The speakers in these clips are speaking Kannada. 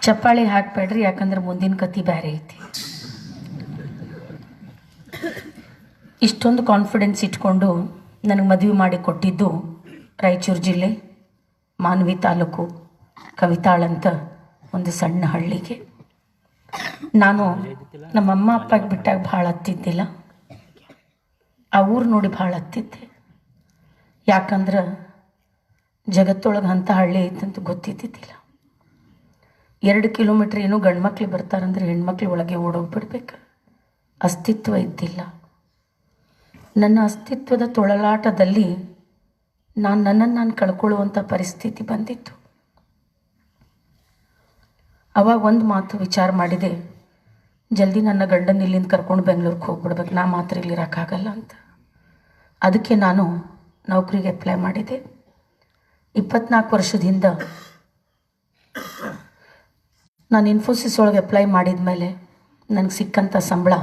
ಚಪ್ಪಾಳಿ ಹಾಕಬೇಡ್ರಿ, ಯಾಕಂದ್ರೆ ಮುಂದಿನ ಕತಿ ಬೇರೆ ಐತಿ. ಇಷ್ಟೊಂದು ಕಾನ್ಫಿಡೆನ್ಸ್ ಇಟ್ಕೊಂಡು ನನಗೆ ಮದುವೆ ಮಾಡಿ ಕೊಟ್ಟಿದ್ದು ರಾಯಚೂರು ಜಿಲ್ಲೆ ಮಾನ್ವಿ ತಾಲೂಕು ಕವಿತಾಳ್ ಅಂತ ಒಂದು ಸಣ್ಣ ಹಳ್ಳಿಗೆ. ನಾನು ನಮ್ಮಮ್ಮ ಅಪ್ಪಗೆ ಬಿಟ್ಟಾಗ ಭಾಳ ಹತ್ತಿದ್ದಿಲ್ಲ, ಆ ಊರು ನೋಡಿ ಭಾಳ ಹತ್ತಿದ್ದೆ. ಯಾಕಂದ್ರೆ ಜಗತ್ತೊಳಗೆ ಅಂಥ ಹಳ್ಳಿ ಐತಂತ ಗೊತ್ತಿದ್ದಿದ್ದಿಲ್ಲ. 2 ಕಿಲೋಮೀಟ್ರ್ ಏನೋ ಗಂಡು ಮಕ್ಳು ಬರ್ತಾರಂದ್ರೆ ಹೆಣ್ಮಕ್ಳು ಒಳಗೆ ಓಡೋಗ್ಬಿಡ್ಬೇಕು, ಅಸ್ತಿತ್ವ ಇದ್ದಿಲ್ಲ. ನನ್ನ ಅಸ್ತಿತ್ವದ ತೊಳಲಾಟದಲ್ಲಿ ನನ್ನನ್ನು ನಾನು ಕಳ್ಕೊಳ್ಳುವಂಥ ಪರಿಸ್ಥಿತಿ ಬಂದಿತ್ತು. ಅವಾಗ ಒಂದು ಮಾತು ವಿಚಾರ ಮಾಡಿದೆ, ಜಲ್ದಿ ನನ್ನ ಗಂಡನ ಇಲ್ಲಿಂದ ಕರ್ಕೊಂಡು ಬೆಂಗಳೂರಿಗೆ ಹೋಗ್ಬಿಡ್ಬೇಕು, ನಾ ಮಾತ್ರ ಇಲ್ಲಿ ಇರೋಕ್ಕಾಗಲ್ಲ ಅಂತ. ಅದಕ್ಕೆ ನಾನು ನೌಕರಿಗೆ ಅಪ್ಲೈ ಮಾಡಿದೆ. 24 ವರ್ಷದ ಹಿಂದೆ ನಾನು ಇನ್ಫೋಸಿಸ್ ಒಳಗೆ ಅಪ್ಲೈ ಮಾಡಿದ ಮೇಲೆ ನನಗೆ ಸಿಕ್ಕಂಥ ಸಂಬಳ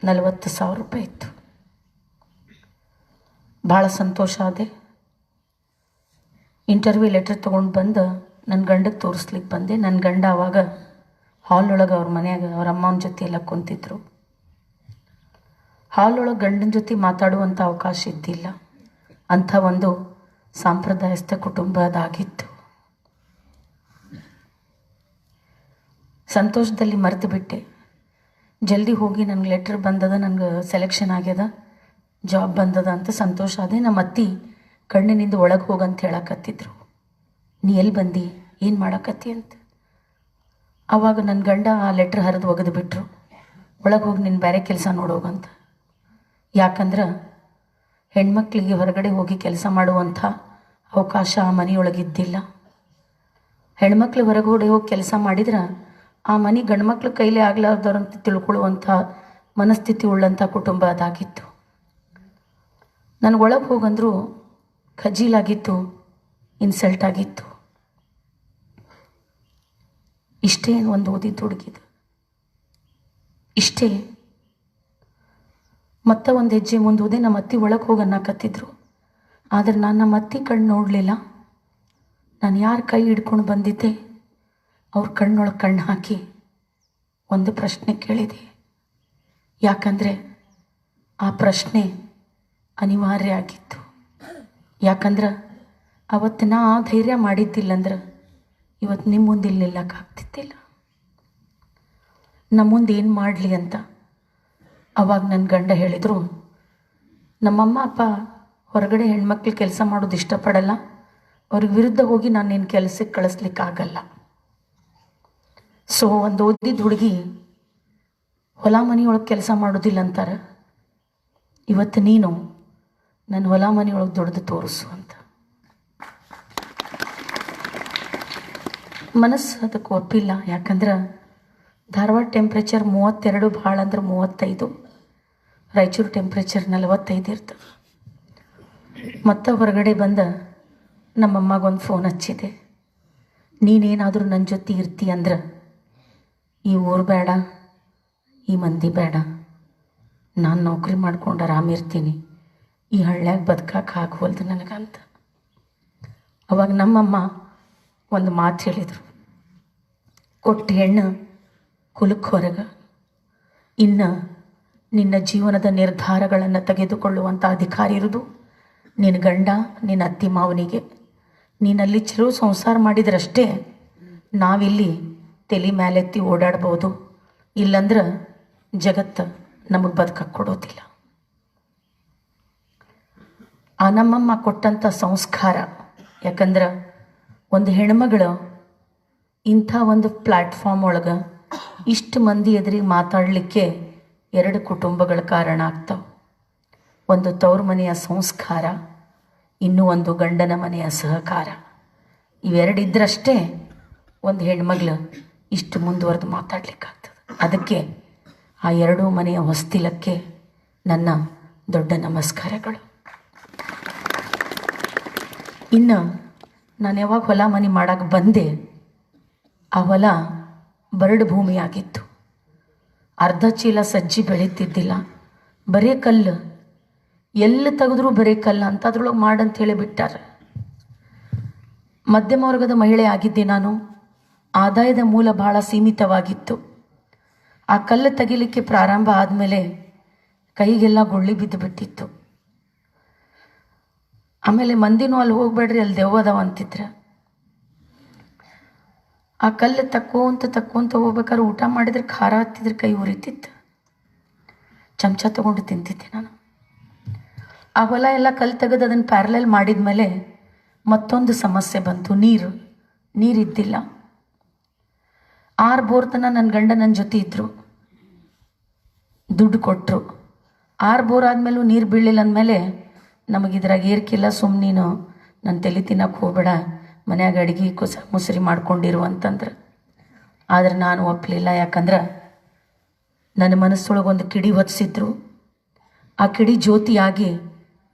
40,000 ರೂಪಾಯಿ ಇತ್ತು. ಭಾಳ ಸಂತೋಷ ಆದೆ. ಇಂಟರ್ವ್ಯೂ ಲೆಟರ್ ತೊಗೊಂಡು ಬಂದು ನನ್ನ ಗಂಡಕ್ಕೆ ತೋರಿಸ್ಲಿಕ್ಕೆ ಬಂದೆ. ನನ್ನ ಗಂಡ ಆವಾಗ ಹಾಲೊಳಗೆ ಅವ್ರ ಮನೆಯಾಗ ಅವ್ರ ಅಮ್ಮನ ಜೊತೆ ಎಲ್ಲ ಕುಂತಿದ್ರು. ಹಾಲೊಳಗೆ ಗಂಡನ ಜೊತೆ ಮಾತಾಡುವಂಥ ಅವಕಾಶ ಇದ್ದಿಲ್ಲ. ಅಂಥ ಒಂದು ಸಾಂಪ್ರದಾಯಸ್ಥ ಕುಟುಂಬ ಅದಾಗಿತ್ತು. ಸಂತೋಷದಲ್ಲಿ ಮರೆತು ಬಿಟ್ಟೆ. ಜಲ್ದಿ ಹೋಗಿ ನನಗೆ ಲೆಟ್ರ್ ಬಂದದ, ನನಗೆ ಸೆಲೆಕ್ಷನ್ ಆಗ್ಯದ, ಜಾಬ್ ಬಂದದ ಅಂತ ಸಂತೋಷ ಆದೆ. ನಮ್ಮ ಅತ್ತಿ ಕಣ್ಣಿನಿಂದ ಒಳಗೆ ಹೋಗಂತ ಹೇಳಕತ್ತಿದ್ರು. ನೀ ಎಲ್ಲಿ ಬಂದು ಏನು ಮಾಡಕತ್ತಿ ಅಂತ. ಆವಾಗ ನನ್ನ ಗಂಡ ಆ ಲೆಟ್ರ್ ಹರಿದು ಒಗೆದು ಬಿಟ್ಟರು. ಒಳಗೆ ಹೋಗಿ ನೀನು ಬೇರೆ ಕೆಲಸ ನೋಡೋಗಂತ. ಯಾಕಂದ್ರೆ ಹೆಣ್ಮಕ್ಳಿಗೆ ಹೊರಗಡೆ ಹೋಗಿ ಕೆಲಸ ಮಾಡುವಂಥ ಅವಕಾಶ ಆ ಮನೆಯೊಳಗಿದ್ದಿಲ್ಲ. ಹೆಣ್ಮಕ್ಳು ಹೊರಗಡೆ ಹೋಗಿ ಕೆಲಸ ಮಾಡಿದ್ರೆ ಆ ಮನೆ ಗಂಡ್ಮಕ್ಳು ಕೈಲೇ ಆಗ್ಲಾರ್ದವ್ರಂತ ತಿಳ್ಕೊಳ್ಳುವಂಥ ಮನಸ್ಥಿತಿ ಉಳ್ಳಂಥ ಕುಟುಂಬ ಅದಾಗಿತ್ತು. ನನಗೆ ಒಳಗೆ ಹೋಗಂದ್ರು ಖಜೀಲಾಗಿತ್ತು, ಇನ್ಸಲ್ಟ್ ಆಗಿತ್ತು. ಇಷ್ಟೇ ಒಂದು ಓದಿದ್ದು ಹುಡುಗಿದು, ಇಷ್ಟೇ. ಮತ್ತೆ ಒಂದು ಹೆಜ್ಜೆ ಮುಂದೆ ಹೋದೆ. ನಮ್ಮ ಅತ್ತಿ ಒಳಗೆ ಹೋಗಿ ಅನ್ನಕತ್ತಿದ್ರು. ಆದರೆ ನಾನು ನಮ್ಮ ಅತ್ತಿ ಕಣ್ಣು ನೋಡಲಿಲ್ಲ. ನಾನು ಯಾರ ಕೈ ಹಿಡ್ಕೊಂಡು ಬಂದಿದ್ದೆ ಅವ್ರ ಕಣ್ಣೊಳಗೆ ಕಣ್ಣು ಹಾಕಿ ಒಂದು ಪ್ರಶ್ನೆ ಕೇಳಿದೆ. ಯಾಕಂದರೆ ಆ ಪ್ರಶ್ನೆ ಅನಿವಾರ್ಯ ಆಗಿತ್ತು. ಯಾಕಂದ್ರೆ ಅವತ್ತು ನಾ ಧೈರ್ಯ ಮಾಡಿದ್ದಿಲ್ಲಂದ್ರೆ ಇವತ್ತು ನಿಮ್ಮ ಮುಂದೆ ಇಲ್ಲಿ ನಿಲ್ಲಕ್ಕಾಗ್ತಿದ್ದಿಲ್ಲ. ನಮ್ಮ ಮುಂದೆ ಏನು ಮಾಡಲಿ ಅಂತ. ಅವಾಗ ನನ್ನ ಗಂಡ ಹೇಳಿದರು, ನಮ್ಮಮ್ಮ ಅಪ್ಪ ಹೊರಗಡೆ ಹೆಣ್ಮಕ್ಳು ಕೆಲಸ ಮಾಡೋದು ಇಷ್ಟಪಡಲ್ಲ, ಅವ್ರಿಗೆ ವಿರುದ್ಧ ಹೋಗಿ ನಾನು ನಿನ್ನ ಕೆಲಸಕ್ಕೆ ಕಳಿಸ್ಲಿಕ್ಕಾಗಲ್ಲ. ಸೊ ಒಂದು ಓದಿದ ಹುಡುಗಿ ಹೊಲ ಮನೆಯೊಳಗೆ ಕೆಲಸ ಮಾಡೋದಿಲ್ಲ ಅಂತಾರೆ. ಇವತ್ತು ನೀನು ನನ್ನ ಹೊಲ ಮನೆಯೊಳಗೆ ದುಡ್ದು ತೋರಿಸು ಅಂತ. ಮನಸ್ಸು ಅದಕ್ಕೆ ಒಪ್ಪಿಲ್ಲ. ಯಾಕಂದ್ರೆ ಧಾರವಾಡ ಟೆಂಪ್ರೇಚರ್ 32, ಭಾಳ ಅಂದ್ರೆ 35, ರಾಯಚೂರು ಟೆಂಪ್ರೇಚರ್ 45 ಇರ್ತದೆ. ಮತ್ತೆ ಹೊರಗಡೆ ಬಂದ ನಮ್ಮಮ್ಮಗೊಂದು ಫೋನ್ ಹಚ್ಚಿದೆ. ನೀನೇನಾದರೂ ನನ್ನ ಜೊತೆ ಇರ್ತಿ ಅಂದ್ರೆ ಈ ಊರು ಬೇಡ, ಈ ಮಂದಿ ಬೇಡ, ನಾನು ನೌಕರಿ ಮಾಡ್ಕೊಂಡು ಆರಾಮಿರ್ತೀನಿ, ಈ ಹಳ್ಳ್ಯಾಗ ಬದುಕಕ್ಕೆ ಆಗೋಲ್ದು ನನಗಂತ. ಅವಾಗ ನಮ್ಮಮ್ಮ ಒಂದು ಮಾತು ಹೇಳಿದರು, ಕೊಟ್ಟ ಹೆಣ್ಣು ಕುಲಕ್ಕೆ ಹೊರಗೆ, ಇನ್ನು ನಿನ್ನ ಜೀವನದ ನಿರ್ಧಾರಗಳನ್ನು ತೆಗೆದುಕೊಳ್ಳುವಂಥ ಅಧಿಕಾರ ಇರೋದು ನಿನ್ನ ಗಂಡ, ನಿನ್ನ ಅತ್ತಿ ಮಾವನಿಗೆ. ನೀನಲ್ಲಿ ಚಲೋ ಸಂಸಾರ ಮಾಡಿದ್ರಷ್ಟೇ ನಾವಿಲ್ಲಿ ತಲೆ ಮೇಲೆತ್ತಿ ಓಡಾಡ್ಬೋದು, ಇಲ್ಲಂದ್ರೆ ಜಗತ್ತು ನಮಗೆ ಬದುಕಕ್ಕೆ ಕೊಡೋದಿಲ್ಲ. ಆ ನಮ್ಮಮ್ಮ ಕೊಟ್ಟಂಥ ಸಂಸ್ಕಾರ. ಯಾಕಂದ್ರೆ ಒಂದು ಹೆಣ್ಮಗಳು ಇಂಥ ಒಂದು ಪ್ಲ್ಯಾಟ್ಫಾರ್ಮ್ ಒಳಗೆ ಇಷ್ಟು ಮಂದಿ ಎದುರಿಗೆ ಮಾತಾಡಲಿಕ್ಕೆ 2 ಕುಟುಂಬಗಳ ಕಾರಣ ಆಗ್ತಾವೆ. ಒಂದು ತವ್ರ ಮನೆಯ ಸಂಸ್ಕಾರ, ಇನ್ನೂ ಒಂದು ಗಂಡನ ಮನೆಯ ಸಹಕಾರ. ಇವೆರಡು ಇದ್ದರಷ್ಟೇ ಒಂದು ಹೆಣ್ಮಗಳು ಇಷ್ಟು ಮುಂದುವರೆದು ಮಾತಾಡ್ಲಿಕ್ಕಾಗ್ತದೆ. ಅದಕ್ಕೆ ಆ 2 ಮನೆಯ ಹೊಸ್ತಿಲಕ್ಕೆ ನನ್ನ ದೊಡ್ಡ ನಮಸ್ಕಾರಗಳು. ಇನ್ನು ನಾನು ಯಾವಾಗ ಹೊಲ ಮನೆ ಮಾಡೋಕ್ಕೆ ಬಂದೆ, ಆ ಹೊಲ ಬರಡು ಭೂಮಿಯಾಗಿತ್ತು. ಅರ್ಧ ಚೀಲ ಸಜ್ಜಿ ಬೆಳೀತಿದ್ದಿಲ್ಲ, ಬರೇ ಕಲ್ಲು, ಎಲ್ಲಿ ತೆಗೆದ್ರೂ ಬರೇ ಕಲ್ಲು ಅಂತ ಅದ್ರೊಳಗೆ ಮಾಡಂತ ಹೇಳಿ ಬಿಟ್ಟಾರೆ. ಮಧ್ಯಮ ವರ್ಗದ ಮಹಿಳೆ ಆಗಿದ್ದೆ ನಾನು. ಆದಾಯದ ಮೂಲ ಬಹಳ ಸೀಮಿತವಾಗಿತ್ತು. ಆ ಕಲ್ಲು ತೆಗಿಲಿಕ್ಕೆ ಪ್ರಾರಂಭ ಆದಮೇಲೆ ಕೈಗೆಲ್ಲ ಗುಳ್ಳಿ ಬಿದ್ದು ಬಿಟ್ಟಿತ್ತು. ಆಮೇಲೆ ಮಂದಿನೂ ಅಲ್ಲಿ ಹೋಗ್ಬೇಡ್ರಿ, ಅಲ್ಲಿ ದೆವ್ವದವ ಅಂತಿದ್ರ. ಆ ಕಲ್ಲು ತಕ್ಕೊಂತ ಹೋಗ್ಬೇಕಾದ್ರೆ ಊಟ ಮಾಡಿದ್ರೆ ಖಾರ ಹತ್ತಿದ್ರೆ ಕೈ ಉರಿತಿತ್ತು. ಚಮಚ ತಗೊಂಡು ತಿಂತಿದ್ದೆ ನಾನು. ಆ ಹೊಲ ಎಲ್ಲ ಕಲ್ಲು ತೆಗೆದು ಅದನ್ನು ಪ್ಯಾರಲಲ್ ಮಾಡಿದ್ಮೇಲೆ ಮತ್ತೊಂದು ಸಮಸ್ಯೆ ಬಂತು. ನೀರಿದ್ದಿಲ್ಲ. 6 ಬೋರ್ ತನಕ ನನ್ನ ಗಂಡ ನನ್ನ ಜೊತೆ ಇದ್ದರು, ದುಡ್ಡು ಕೊಟ್ಟರು. 6 ಬೋರ್ ಆದಮೇಲೂ ನೀರು ಬೀಳಲಿಲ್ಲ ಅಂದಮೇಲೆ ನಮಗಿದ್ರಾಗ ಏರ್ಕಿಲ್ಲ, ಸುಮ್ಮನೀನು ನನ್ನ ತಲೆ ತಿನ್ನಕ್ಕೆ ಹೋಗಬೇಡ, ಮನ್ಯಾಗ ಅಡುಗೆ ಮುಸರಿ ಮಾಡ್ಕೊಂಡಿರು ಅಂತಂದ್ರೆ. ಆದರೆ ನಾನು ಒಪ್ಪಲಿಲ್ಲ. ಯಾಕಂದ್ರೆ ನನ್ನ ಮನಸ್ಸೊಳಗೊಂದು ಕಿಡಿ ಹೊತ್ತಿಸಿದ್ರು. ಆ ಕಿಡಿ ಜ್ಯೋತಿಯಾಗಿ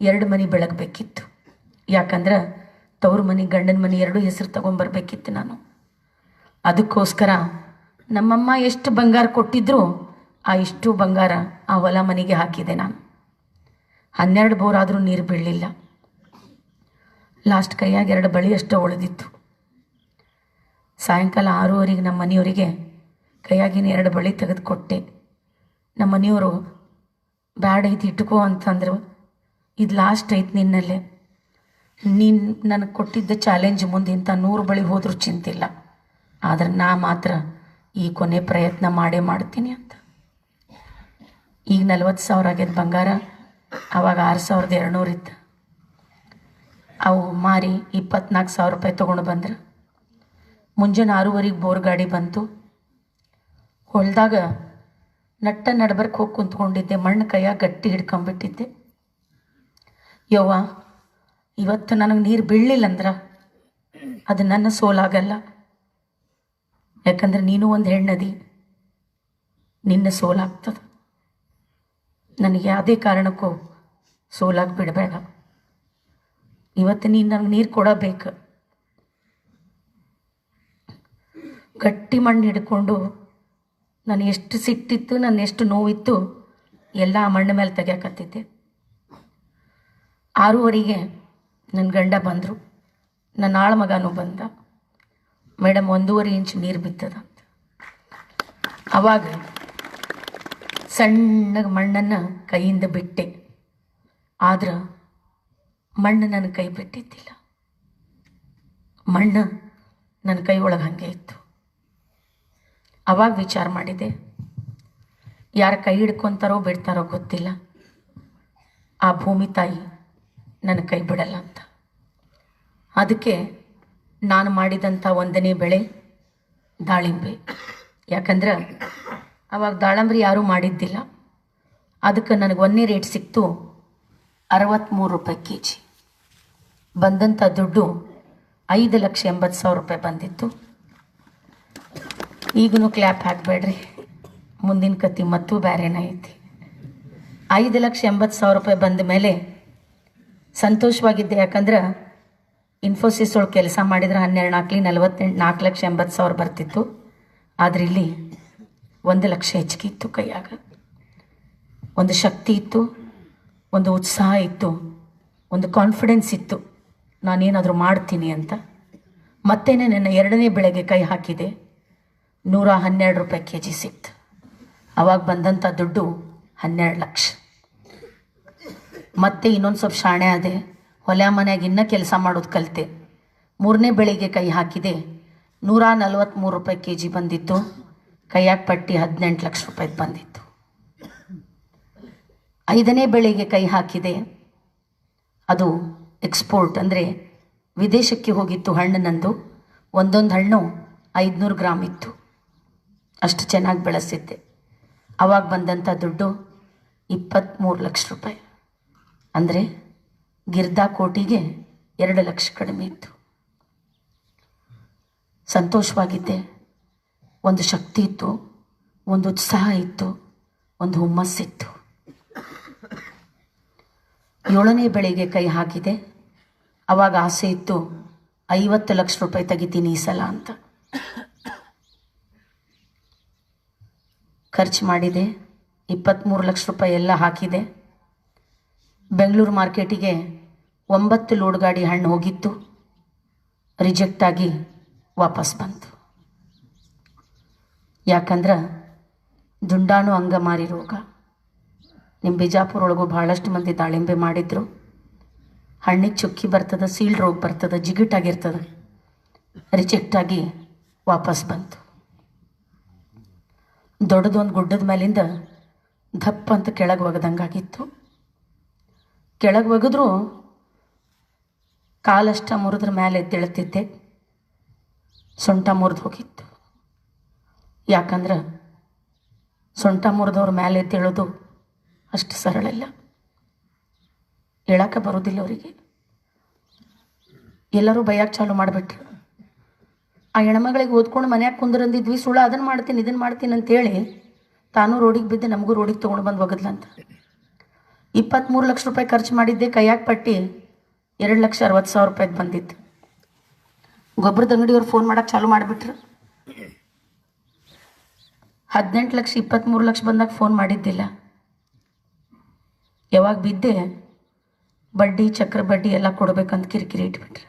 2 ಮನೆ ಬೆಳಗಬೇಕಿತ್ತು. ಯಾಕಂದ್ರೆ ತವ್ರ ಮನೆ ಗಂಡನ ಮನೆ 2 ಹೆಸರು ತೊಗೊಂಬರ್ಬೇಕಿತ್ತು ನಾನು. ಅದಕ್ಕೋಸ್ಕರ ನಮ್ಮಮ್ಮ ಎಷ್ಟು ಬಂಗಾರ ಕೊಟ್ಟಿದ್ರು ಆ ಇಷ್ಟು ಬಂಗಾರ ಆ ಹೊಲ ಮನೆಗೆ ಹಾಕಿದೆ ನಾನು. 12 ಬೋರ್ ಆದರೂ ನೀರು ಬೀಳಲಿಲ್ಲ. ಲಾಸ್ಟ್ ಕೈಯಾಗ 2 ಬಳಿ ಅಷ್ಟೇ ಉಳಿದಿತ್ತು. ಸಾಯಂಕಾಲ 6:15 ನಮ್ಮ ಮನೆಯವರಿಗೆ ಕೈಯಾಗಿನ 2 ಬಳಿ ತೆಗೆದು ಕೊಟ್ಟೆ. ನಮ್ಮ ಮನೆಯವರು ಬ್ಯಾಡ್ ಐತಿ ಇಟ್ಕೋ ಅಂತಂದರು. ಇದು ಲಾಸ್ಟ್ ಐತಿ ನಿನ್ನಲ್ಲೇ, ನೀನು ನನಗೆ ಕೊಟ್ಟಿದ್ದ ಚಾಲೆಂಜ್ ಮುಂದೆ ಇಂಥ 100 ಬಳಿ ಹೋದರೂ ಚಿಂತಿಲ್ಲ, ಆದರೆ ನಾ ಮಾತ್ರ ಈ ಕೊನೆ ಪ್ರಯತ್ನ ಮಾಡೇ ಮಾಡ್ತೀನಿ ಅಂತ. ಈಗ 40,000 ಆಗ್ಯದ ಬಂಗಾರ. ಆವಾಗ 6,200 ಇತ್ತು. ಅವು ಮಾರಿ 24,000 ರೂಪಾಯಿ ತೊಗೊಂಡು ಬಂದ್ರೆ. ಮುಂಜಾನೆ 6:15 ಬೋರ್ ಗಾಡಿ ಬಂತು. ಹೊಲದಾಗ ನಡ್ಬರ್ಕ್ ಹೋಗಿ ಕುಂತ್ಕೊಂಡಿದ್ದೆ. ಮಣ್ಣು ಕೈಯಾಗ ಗಟ್ಟಿ ಹಿಡ್ಕೊಂಬಿಟ್ಟಿದ್ದೆ. ಯವ್ವ, ಇವತ್ತು ನನಗೆ ನೀರು ಬೀಳಲಿಲ್ಲ ಅಂದ್ರೆ ಅದು ನನ್ನ ಸೋಲಾಗಲ್ಲ. ಯಾಕಂದ್ರೆ ನೀನು ಒಂದು ಹೆಣ್ಣದಿ, ನಿನ್ನ ಸೋಲಾಗ್ತದೆ. ನನಗೆ ಯಾವುದೇ ಕಾರಣಕ್ಕೂ ಸೋಲಾಗಿ ಬಿಡಬೇಡ. ಇವತ್ತು ನೀನು ನನಗೆ ನೀರು ಕೊಡಬೇಕು. ಗಟ್ಟಿ ಮಣ್ಣು ಹಿಡ್ಕೊಂಡು ನಾನು ಎಷ್ಟು ಸಿಟ್ಟಿತ್ತು, ನನ್ನ ಎಷ್ಟು ನೋವಿತ್ತು ಎಲ್ಲ ಆ ಮಣ್ಣು ಮೇಲೆ ತೆಗಿಯಕತ್ತಿದ್ದೆ. 6:15 ನನ್ನ ಗಂಡ ಬಂದರು. ನನ್ನ ಆಳ ಮಗನೂ ಬಂದ. ಮೇಡಮ್ 1.5 ಇಂಚ್ ನೀರು ಬಿತ್ತದಂತ. ಆವಾಗ ಸಣ್ಣಗೆ ಮಣ್ಣನ್ನು ಕೈಯಿಂದ ಬಿಟ್ಟೆ. ಆದ್ರೆ ಮಣ್ಣು ನನ್ನ ಕೈ ಬಿಟ್ಟಿದ್ದಿಲ್ಲ. ಮಣ್ಣು ನನ್ನ ಕೈ ಒಳಗೆ ಹಾಗೆ ಇತ್ತು. ಆವಾಗ ವಿಚಾರ ಮಾಡಿದೆ, ಯಾರು ಕೈ ಹಿಡ್ಕೊತಾರೋ ಬಿಡ್ತಾರೋ ಗೊತ್ತಿಲ್ಲ, ಆ ಭೂಮಿ ತಾಯಿ ನನ್ನ ಕೈ ಬಿಡಲ್ಲ ಅಂತ. ಅದಕ್ಕೆ ನಾನು ಮಾಡಿದಂಥ 1ನೇ ಬೆಳೆ ದಾಳಿಂಬೆ. ಯಾಕಂದ್ರೆ ಆವಾಗ ದಾಳಂಬ್ರಿ ಯಾರೂ ಮಾಡಿದ್ದಿಲ್ಲ. ಅದಕ್ಕೆ ನನಗೆ 1ನೇ ರೇಟ್ ಸಿಕ್ತು 63 ರೂಪಾಯಿ kg. ಬಂದಂಥ ದುಡ್ಡು 5,80,000 ರೂಪಾಯಿ ಬಂದಿತ್ತು. ಈಗೂ ಕ್ಲ್ಯಾಪ್ ಹಾಕಬೇಡ್ರಿ, ಮುಂದಿನ ಕತ್ತಿ ಮತ್ತೂ ಬೇರೆನೇ ಐತಿ. 5,80,000 ರೂಪಾಯಿ ಬಂದ ಮೇಲೆ ಸಂತೋಷವಾಗಿದ್ದೆ. ಯಾಕಂದ್ರೆ ಇನ್ಫೋಸಿಸ್ ಒಳಗೆ ಕೆಲಸ ಮಾಡಿದ್ರೆ 4,80,000 ಬರ್ತಿತ್ತು. ಆದರೆ ಇಲ್ಲಿ 1 ಲಕ್ಷ ಹೆಚ್ಚಿಗೆ ಇತ್ತು ಕೈಯಾಗ. ಒಂದು ಶಕ್ತಿ ಇತ್ತು, ಒಂದು ಉತ್ಸಾಹ ಇತ್ತು, ಒಂದು ಕಾನ್ಫಿಡೆನ್ಸ್ ಇತ್ತು, ನಾನೇನಾದರೂ ಮಾಡ್ತೀನಿ ಅಂತ. ಮತ್ತೇನೆ ನನ್ನ 2ನೇ ಬೆಳೆಗೆ ಕೈ ಹಾಕಿದೆ. 112 ರೂಪಾಯಿ kg ಸಿಕ್ತು. ಆವಾಗ ಬಂದಂಥ ದುಡ್ಡು 12 ಲಕ್ಷ. ಮತ್ತೆ ಇನ್ನೊಂದು ಸ್ವಲ್ಪ ಶಾಣೆ ಆದೆ. ಹೊಲ ಮನೆಯಾಗ ಇನ್ನೂ ಕೆಲಸ ಮಾಡೋದು ಕಲಿತೆ. 3ನೇ ಬೆಳೆಗೆ ಕೈ ಹಾಕಿದೆ. 143 ರೂಪಾಯಿ kg ಬಂದಿತ್ತು. ಕೈಯಾಗ ಪಟ್ಟಿ 18 ಲಕ್ಷ ರೂಪಾಯಿ ಬಂದಿತ್ತು. 5ನೇ ಬೆಳೆಗೆ ಕೈ ಹಾಕಿದೆ. ಅದು ಎಕ್ಸ್ಪೋರ್ಟ್ ಅಂದರೆ ವಿದೇಶಕ್ಕೆ ಹೋಗಿತ್ತು ಹಣ್ಣು ನಂದು. ಒಂದೊಂದು ಹಣ್ಣು 500 ಗ್ರಾಮ್ ಇತ್ತು. ಅಷ್ಟು ಚೆನ್ನಾಗಿ ಬೆಳೆಸಿದ್ದೆ. ಆವಾಗ ಬಂದಂಥ ದುಡ್ಡು 23 ಲಕ್ಷ ರೂಪಾಯಿ. ಅಂದರೆ ಗಿರ್ದಾ ಕೋಟಿಗೆ 2 ಲಕ್ಷ ಕಡಿಮೆ ಇತ್ತು. ಸಂತೋಷವಾಗಿದ್ದೆ. ಒಂದು ಶಕ್ತಿ ಇತ್ತು, ಒಂದು ಉತ್ಸಾಹ ಇತ್ತು, ಒಂದು ಹುಮ್ಮಸ್ಸಿತ್ತು. 7ನೇ ಬೆಳೆಗೆ ಕೈ ಹಾಕಿದೆ. ಆವಾಗ ಆಸೆ ಇತ್ತು 50 ಲಕ್ಷ ರೂಪಾಯಿ ತೆಗಿತೀನಿ ಈ ಸಲ ಅಂತ. ಖರ್ಚು ಮಾಡಿದೆ. 23 ಲಕ್ಷ ರೂಪಾಯಿ ಎಲ್ಲ ಹಾಕಿದೆ. ಬೆಂಗಳೂರು ಮಾರ್ಕೆಟಿಗೆ 9 ಲೋಡ್ ಗಾಡಿ ಹಣ್ಣು ಹೋಗಿತ್ತು. ರಿಜೆಕ್ಟ್ ಆಗಿ ವಾಪಸ್ ಬಂತು. ಯಾಕಂದ್ರೆ ದುಂಡಾಣು ಅಂಗಮಾರಿ ರೋಗ. ನಿಮ್ಮ ಬಿಜಾಪುರ ಒಳಗೂ ಭಾಳಷ್ಟು ಮಂದಿ ದಾಳಿಂಬೆ ಮಾಡಿದ್ರು. ಹಣ್ಣಿಗೆ ಚುಕ್ಕಿ ಬರ್ತದೆ, ಸೀಳ್ ರೋಗ ಬರ್ತದೆ, ಜಿಗಿಟಾಗಿರ್ತದೆ. ರಿಜೆಕ್ಟಾಗಿ ವಾಪಸ್ ಬಂತು. ದೊಡ್ಡದೊಂದು ಗುಡ್ಡದ ಮೇಲಿಂದ ದಪ್ಪ ಅಂತ ಕೆಳಗೆ ಒಗದಂಗಾಗಿತ್ತು. ಕೆಳಗೆ ಒಗೆದ್ರೂ ಕಾಲಷ್ಟ ಮುರಿದ್ರ ಮೇಲೆ ಎದ್ದೇಳ್ತಿದ್ದೆ. ಸೊಂಟ ಮುರಿದು ಹೋಗಿತ್ತು. ಯಾಕಂದ್ರೆ ಸೊಂಟ ಮುರಿದವ್ರ ಮೇಲೆ ಎದ್ದೇಳೋದು ಅಷ್ಟು ಸರಳ ಇಲ್ಲ. ಹೇಳಕ್ಕೆ ಬರೋದಿಲ್ಲ ಅವರಿಗೆ. ಎಲ್ಲರೂ ಬೈಯಕ್ಕೆ ಚಾಲು ಮಾಡಿಬಿಟ್ರು. ಆ ಹೆಣ್ಮಗಳಿಗೆ ಓದ್ಕೊಂಡು ಮನ್ಯಾಗ ಕುಂದ್ರಂದಿದ್ವಿ, ಸುಳ್ಳು ಅದನ್ನು ಮಾಡ್ತೀನಿ ಇದನ್ನು ಮಾಡ್ತೀನಿ ಅಂತೇಳಿ ತಾನು ರೋಡಿಗೆ ಬಿದ್ದು ನಮಗೂ ರೋಡಿಗೆ ತೊಗೊಂಡು ಬಂದು ಒಗದ್ಲಂತ. 23 ಲಕ್ಷ ರೂಪಾಯಿ ಖರ್ಚು ಮಾಡಿದ್ದೆ, ಕೈಯಾಗ ಪಟ್ಟಿ 2,60,000 ರೂಪಾಯಿಗೆ ಬಂದಿತ್ತು. ಗೊಬ್ಬರದ ಅಂಗಡಿಯವ್ರು ಫೋನ್ ಮಾಡಕ್ಕೆ ಚಾಲು ಮಾಡಿಬಿಟ್ರು. 18 ಲಕ್ಷ 23 ಲಕ್ಷ ಬಂದಾಗ ಫೋನ್ ಮಾಡಿದ್ದಿಲ್ಲ. ಯಾವಾಗ ಬಿದ್ದೆ ಬಡ್ಡಿ ಚಕ್ರ ಬಡ್ಡಿ ಎಲ್ಲ ಕೊಡ್ಬೇಕಂತ ಕಿರಿಕಿರಿ ಇಟ್ಬಿಟ್ರು.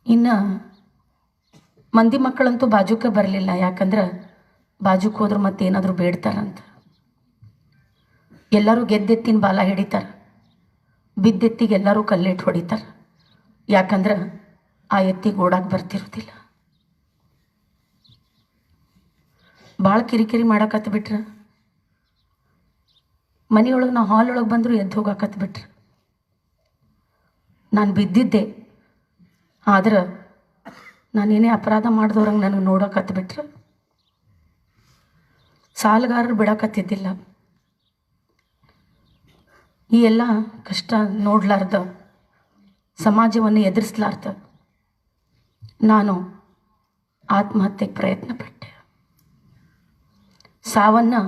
ಇನ್ನು ಮಂದಿ ಮಕ್ಕಳಂತೂ ಬಾಜುಕ್ಕೆ ಬರಲಿಲ್ಲ. ಯಾಕಂದ್ರೆ ಬಾಜುಕ್ಕೆ ಹೋದ್ರೆ ಮತ್ತೇನಾದರೂ ಬೇಡ್ತಾರಂತ. ಎಲ್ಲರೂ ಗೆದ್ದೆತ್ತಿನ ಬಾಲ ಹಿಡಿತಾರೆ, ಬಿದ್ದೆತ್ತಿಗೆ ಎಲ್ಲರೂ ಕಲ್ಲಿಟ್ಟು ಹೊಡಿತಾರೆ. ಯಾಕಂದ್ರೆ ಆ ಎತ್ತಿಗೆ ಓಡಾಕ್ ಬರ್ತಿರೋದಿಲ್ಲ. ಭಾಳ ಕಿರಿಕಿರಿ ಮಾಡಕತ್ಬಿಟ್ರೆ. ಮನೆಯೊಳಗೆ ನಾವು ಹಾಲೊಳಗೆ ಬಂದರೂ ಎದ್ದು ಹೋಗಾಕತ್ಬಿಟ್ರೆ. ನಾನು ಬಿದ್ದಿದ್ದೆ, ಆದ್ರೆ ನಾನೇನೇ ಅಪರಾಧ ಮಾಡಿದವ್ರಂಗೆ ನನಗೆ ನೋಡಕತ್ಬಿಟ್ರೆ. ಸಾಲಗಾರರು ಬಿಡಕತ್ತಿದ್ದಿಲ್ಲ. ಈ ಎಲ್ಲ ಕಷ್ಟ ನೋಡ್ಲಾರ್ದ, ಸಮಾಜವನ್ನು ಎದುರಿಸ್ಲಾರ್ದ ನಾನು ಆತ್ಮಹತ್ಯೆಗೆ ಪ್ರಯತ್ನ ಪಟ್ಟೆ. ಸಾವನ್ನು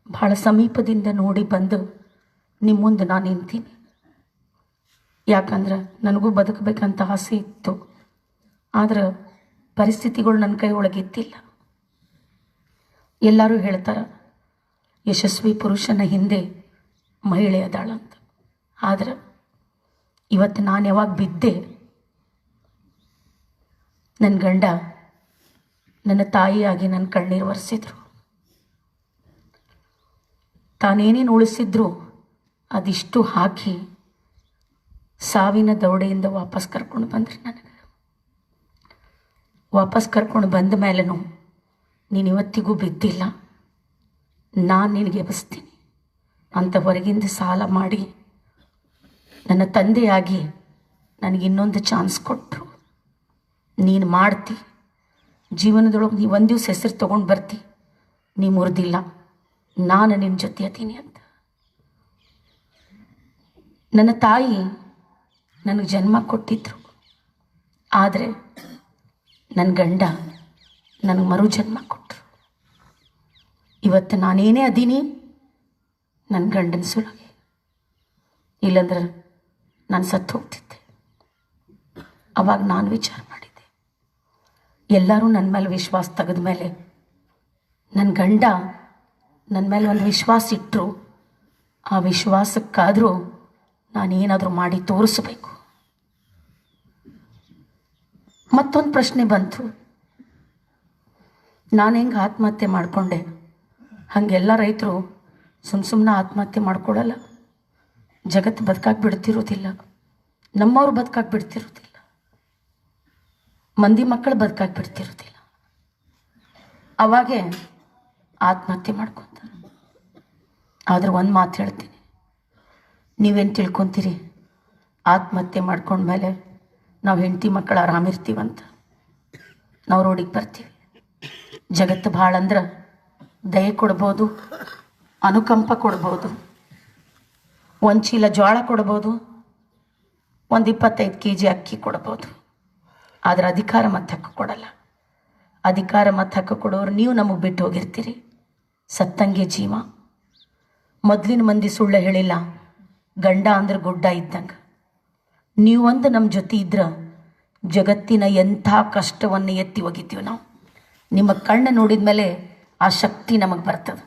ಭಾಳ ಸಮೀಪದಿಂದ ನೋಡಿ ಬಂದು ನಿಮ್ಮ ಮುಂದೆ ನಾನು ನಿಂತೀನಿ. ಯಾಕಂದ್ರೆ ನನಗೂ ಬದುಕಬೇಕಂತ ಆಸೆ ಇತ್ತು. ಆದ್ರೆ ಪರಿಸ್ಥಿತಿಗಳು ನನ್ನ ಕೈ ಒಳಗಿದ್ದಿಲ್ಲ. ಎಲ್ಲರೂ ಹೇಳ್ತಾರೆ ಯಶಸ್ವಿ ಪುರುಷನ ಹಿಂದೆ ಮಹಿಳೆ ಅದಾಳಂತ. ಆದ್ರೆ ಇವತ್ತು ನಾನು ಯಾವಾಗ ಬಿದ್ದೆ, ನನ್ನ ಗಂಡ ನನ್ನ ತಾಯಿಯಾಗಿ ನನ್ನ ಕಣ್ಣೀರು ಒರೆಸಿದ್ರು. ತಾನೇನೇನು ಉಳಿಸಿದ್ರು ಅದಿಷ್ಟು ಹಾಕಿ ಸಾವಿನ ದೌಡೆಯಿಂದ ವಾಪಸ್ ಕರ್ಕೊಂಡು ಬಂದ್ರಿ. ನನಗೆ ವಾಪಸ್ ಕರ್ಕೊಂಡು ಬಂದ ಮೇಲೂ ನೀನು ಇವತ್ತಿಗೂ ಬಿದ್ದಿಲ್ಲ, ನಾನು ನಿನಗೆ ಎಬ್ಬಿಸ್ತೀನಿ ಅಂತ ಹೊರಗಿಂದ ಸಾಲ ಮಾಡಿ ನನ್ನ ತಂದೆಯಾಗಿ ನನಗೆ ಇನ್ನೊಂದು ಚಾನ್ಸ್ ಕೊಟ್ಟರು. ನೀನು ಮಾಡ್ತಿ, ಜೀವನದೊಳಗೆ ನೀ ಒಂದು ದಿವಸ ಹೆಸರು ತೊಗೊಂಡು ಬರ್ತಿ, ನೀ ಮುರಿದಿಲ್ಲ, ನಾನು ನಿನ್ನ ಜೊತೆ ಅತೀನಿ ಅಂತ. ನನ್ನ ತಾಯಿ ನನಗೆ ಜನ್ಮ ಕೊಟ್ಟಿದ್ರು. ಆದರೆ ನನ್ನ ಗಂಡ ನನಗೆ ಮರು ಜನ್ಮ ಕೊಟ್ಟರು. ಇವತ್ತು ನಾನೇನೇ ಅದೀನಿ ನನ್ನ ಗಂಡನ ಸುಳಗೆ. ಇಲ್ಲಂದ್ರೆ ನಾನು ಸತ್ತು ಹೋಗ್ತಿದ್ದೆ. ಅವಾಗ ನಾನು ವಿಚಾರ ಮಾಡಿದ್ದೆ, ಎಲ್ಲರೂ ನನ್ನ ಮೇಲೆ ವಿಶ್ವಾಸ ತೆಗೆದ ಮೇಲೆ ನನ್ನ ಗಂಡ ನನ್ನ ಮೇಲೆ ಒಂದು ವಿಶ್ವಾಸ ಇಟ್ಟರು. ಆ ವಿಶ್ವಾಸಕ್ಕಾದರೂ ನಾನೇನಾದರೂ ಮಾಡಿ ತೋರಿಸಬೇಕು. ಮತ್ತೊಂದು ಪ್ರಶ್ನೆ ಬಂತು, ನಾನು ಹೆಂಗೆ ಆತ್ಮಹತ್ಯೆ ಮಾಡಿಕೊಂಡೆ? ಹಾಗೆಲ್ಲ ರೈತರು ಸುಮ್ಮನೆ ಆತ್ಮಹತ್ಯೆ ಮಾಡ್ಕೊಳ್ಳಲ್ಲ. ಜಗತ್ತು ಬದುಕಾಗಿ ಬಿಡ್ತಿರೋದಿಲ್ಲ, ನಮ್ಮವ್ರು ಬದುಕಾಗಿ ಬಿಡ್ತಿರೋದಿಲ್ಲ, ಮಂದಿ ಮಕ್ಕಳು ಬದುಕಾಗಿ ಬಿಡ್ತಿರೋದಿಲ್ಲ. ಅವಾಗೇ ಆತ್ಮಹತ್ಯೆ ಮಾಡ್ಕೊತಾರೆ. ಆದ್ರೆ ಒಂದು ಮಾತು ಹೇಳ್ತೀನಿ, ನೀವೇನು ತಿಳ್ಕೊತೀರಿ ಆತ್ಮಹತ್ಯೆ ಮಾಡ್ಕೊಂಡ್ಮೇಲೆ ನಾವು ಹೆಂಡತಿ ಮಕ್ಕಳು ಆರಾಮಿರ್ತೀವಂತ? ನಾವು ರೋಡಿಗೆ ಬರ್ತೀವಿ. ಜಗತ್ತು ಭಾಳ ಅಂದ್ರೆ ದಯೆ ಕೊಡ್ಬೋದು, ಅನುಕಂಪ ಕೊಡ್ಬೋದು, ಒಂದು ಚೀಲ ಜೋಳ ಕೊಡ್ಬೋದು, ಒಂದು 25 kg ಅಕ್ಕಿ ಕೊಡ್ಬೋದು. ಆದರೆ ಅಧಿಕಾರ ಮತ್ತು ಹಕ್ಕು ಕೊಡಲ್ಲ. ಅಧಿಕಾರ ಮತ್ತು ಹಕ್ಕು ಕೊಡೋರು ನೀವು ನಮಗೆ ಬಿಟ್ಟು ಹೋಗಿರ್ತೀರಿ. ಸತ್ತಂಗೆ ಜೀವ. ಮೊದಲಿನ ಮಂದಿ ಸುಳ್ಳು ಹೇಳಿಲ್ಲ, ಗಂಡ ಅಂದ್ರೆ ಗುಡ್ಡ ಇದ್ದಂಗೆ. ನೀವೊಂದು ನಮ್ಮ ಜೊತೆ ಇದ್ರೆ ಜಗತ್ತಿನ ಎಂಥ ಕಷ್ಟವನ್ನು ಎತ್ತಿ ಒಗಿತೀವಿ ನಾವು. ನಿಮ್ಮ ಕಣ್ಣು ನೋಡಿದ ಮೇಲೆ ಆ ಶಕ್ತಿ ನಮಗೆ ಬರ್ತದೆ.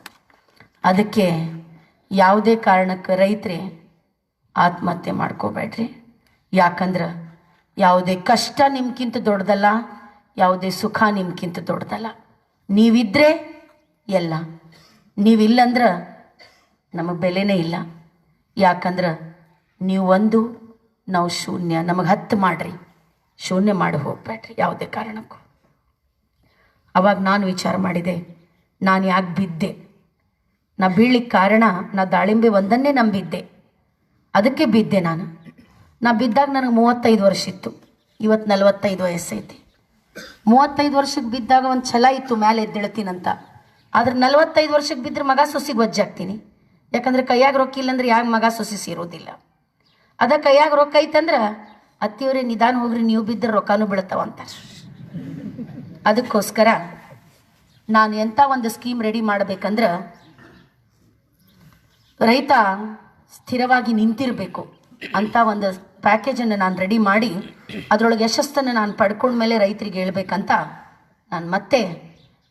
ಅದಕ್ಕೆ ಯಾವುದೇ ಕಾರಣಕ್ಕೆ ರೈತರೇ ಆತ್ಮಹತ್ಯೆ ಮಾಡ್ಕೋಬೇಡ್ರಿ. ಯಾಕಂದ್ರೆ ಯಾವುದೇ ಕಷ್ಟ ನಿಮ್ಗಿಂತ ದೊಡ್ಡದಲ್ಲ, ಯಾವುದೇ ಸುಖ ನಿಮ್ಗಿಂತ ದೊಡ್ಡದಲ್ಲ. ನೀವಿದ್ರೆ ಎಲ್ಲ, ನೀವಿಲ್ಲಂದ್ರೆ ನಮಗೆ ಬೆಲೆನೇ ಇಲ್ಲ. ಯಾಕಂದ್ರೆ ನೀವು ಒಂದು, ನಾವು ಶೂನ್ಯ. ನಮಗೆ 10 ಮಾಡ್ರಿ, ಶೂನ್ಯ ಮಾಡಿ ಹೋಗ್ಬೇಡ್ರಿ ಯಾವುದೇ ಕಾರಣಕ್ಕೂ. ಅವಾಗ ನಾನು ವಿಚಾರ ಮಾಡಿದೆ, ನಾನು ಯಾಕೆ ಬಿದ್ದೆ? ನಾ ಬೀಳ್ಲಿಕ್ಕೆ ಕಾರಣ, ನಾ ದಾಳಿಂಬೆ ಒಂದನ್ನೇ ನಂಬಿದ್ದೆ, ಅದಕ್ಕೆ ಬಿದ್ದೆ ನಾನು. ನಾ ಬಿದ್ದಾಗ ನನಗೆ 35 ವರ್ಷ ಇತ್ತು, ಇವತ್ತು 45 ವಯಸ್ಸೈತಿ. 35 ವರ್ಷಕ್ಕೆ ಬಿದ್ದಾಗ ಒಂದು ಛಲ ಇತ್ತು ಮೇಲೆ ಎದ್ದೇಳ್ತೀನಂತ. ಆದ್ರೆ 45 ವರ್ಷಕ್ಕೆ ಬಿದ್ದರೆ ಮಗ ಸೊಸಿಗೆ ವಜ್ಜಾಗ್ತೀನಿ. ಯಾಕಂದ್ರೆ ಕೈಯಾಗ ರೊಕ್ಕ ಇಲ್ಲಂದ್ರೆ ಯಾಕೆ ಮಗ ಸೊಸಿ ಸೇರೋದಿಲ್ಲ. ಅದ ಕೈಯಾಗ ರೊಕ್ಕ ಐತಂದ್ರೆ ಅತ್ತಿಯವರೇ ನಿಧಾನ ಹೋಗ್ರಿ, ನೀವು ಬಿದ್ದರೆ ರೊಕ್ಕನೂ ಬೀಳ್ತಾವಂತ. ಅದಕ್ಕೋಸ್ಕರ ನಾನು ಎಂಥ ಒಂದು ಸ್ಕೀಮ್ ರೆಡಿ ಮಾಡಬೇಕಂದ್ರೆ, ರೈತ ಸ್ಥಿರವಾಗಿ ನಿಂತಿರಬೇಕು ಅಂತ ಒಂದು ಪ್ಯಾಕೇಜನ್ನು ನಾನು ರೆಡಿ ಮಾಡಿ ಅದರೊಳಗೆ ಯಶಸ್ಸನ್ನು ನಾನು ಪಡ್ಕೊಂಡ್ಮೇಲೆ ರೈತರಿಗೆ ಹೇಳ್ಬೇಕಂತ ನಾನು ಮತ್ತೆ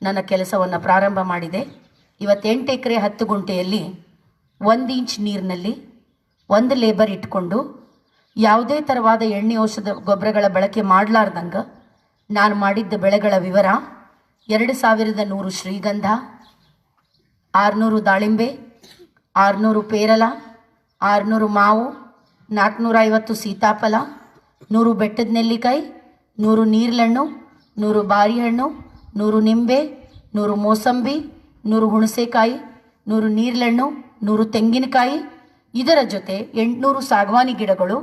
ನನ್ನ ಕೆಲಸವನ್ನು ಪ್ರಾರಂಭ ಮಾಡಿದೆ. ಇವತ್ತು 8 ಎಕರೆ 10 ಗುಂಟೆಯಲ್ಲಿ 1 ಇಂಚ್ ನೀರಿನಲ್ಲಿ 1 ಲೇಬರ್ ಇಟ್ಕೊಂಡು ಯಾವುದೇ ಥರವಾದ ಎಣ್ಣೆ ಔಷಧ ಗೊಬ್ಬರಗಳ ಬಳಕೆ ಮಾಡಲಾರ್ದಂಗೆ ನಾನು ಮಾಡಿದ್ದ ಬೆಳೆಗಳ ವಿವರ: 2100 ಶ್ರೀಗಂಧ, 600 ದಾಳಿಂಬೆ, 600 ಪೇರಲ, 600 ಮಾವು, 450 ಸೀತಾಫಲ, 100 ಬೆಟ್ಟದ ನೆಲ್ಲಿಕಾಯಿ, 100 ನೀರ್ಲಹಣ್ಣು, 100 ಬಾರಿಹಣ್ಣು, 100 ನಿಂಬೆ, 100 ಮೋಸಂಬಿ, 100 ಹುಣಸೆಕಾಯಿ, 100 ನೀರ್ಲಹಣ್ಣು, 100 ತೆಂಗಿನಕಾಯಿ, ಇದರ ಜೊತೆ 800 ಸಾಗವಾನಿ ಗಿಡಗಳು,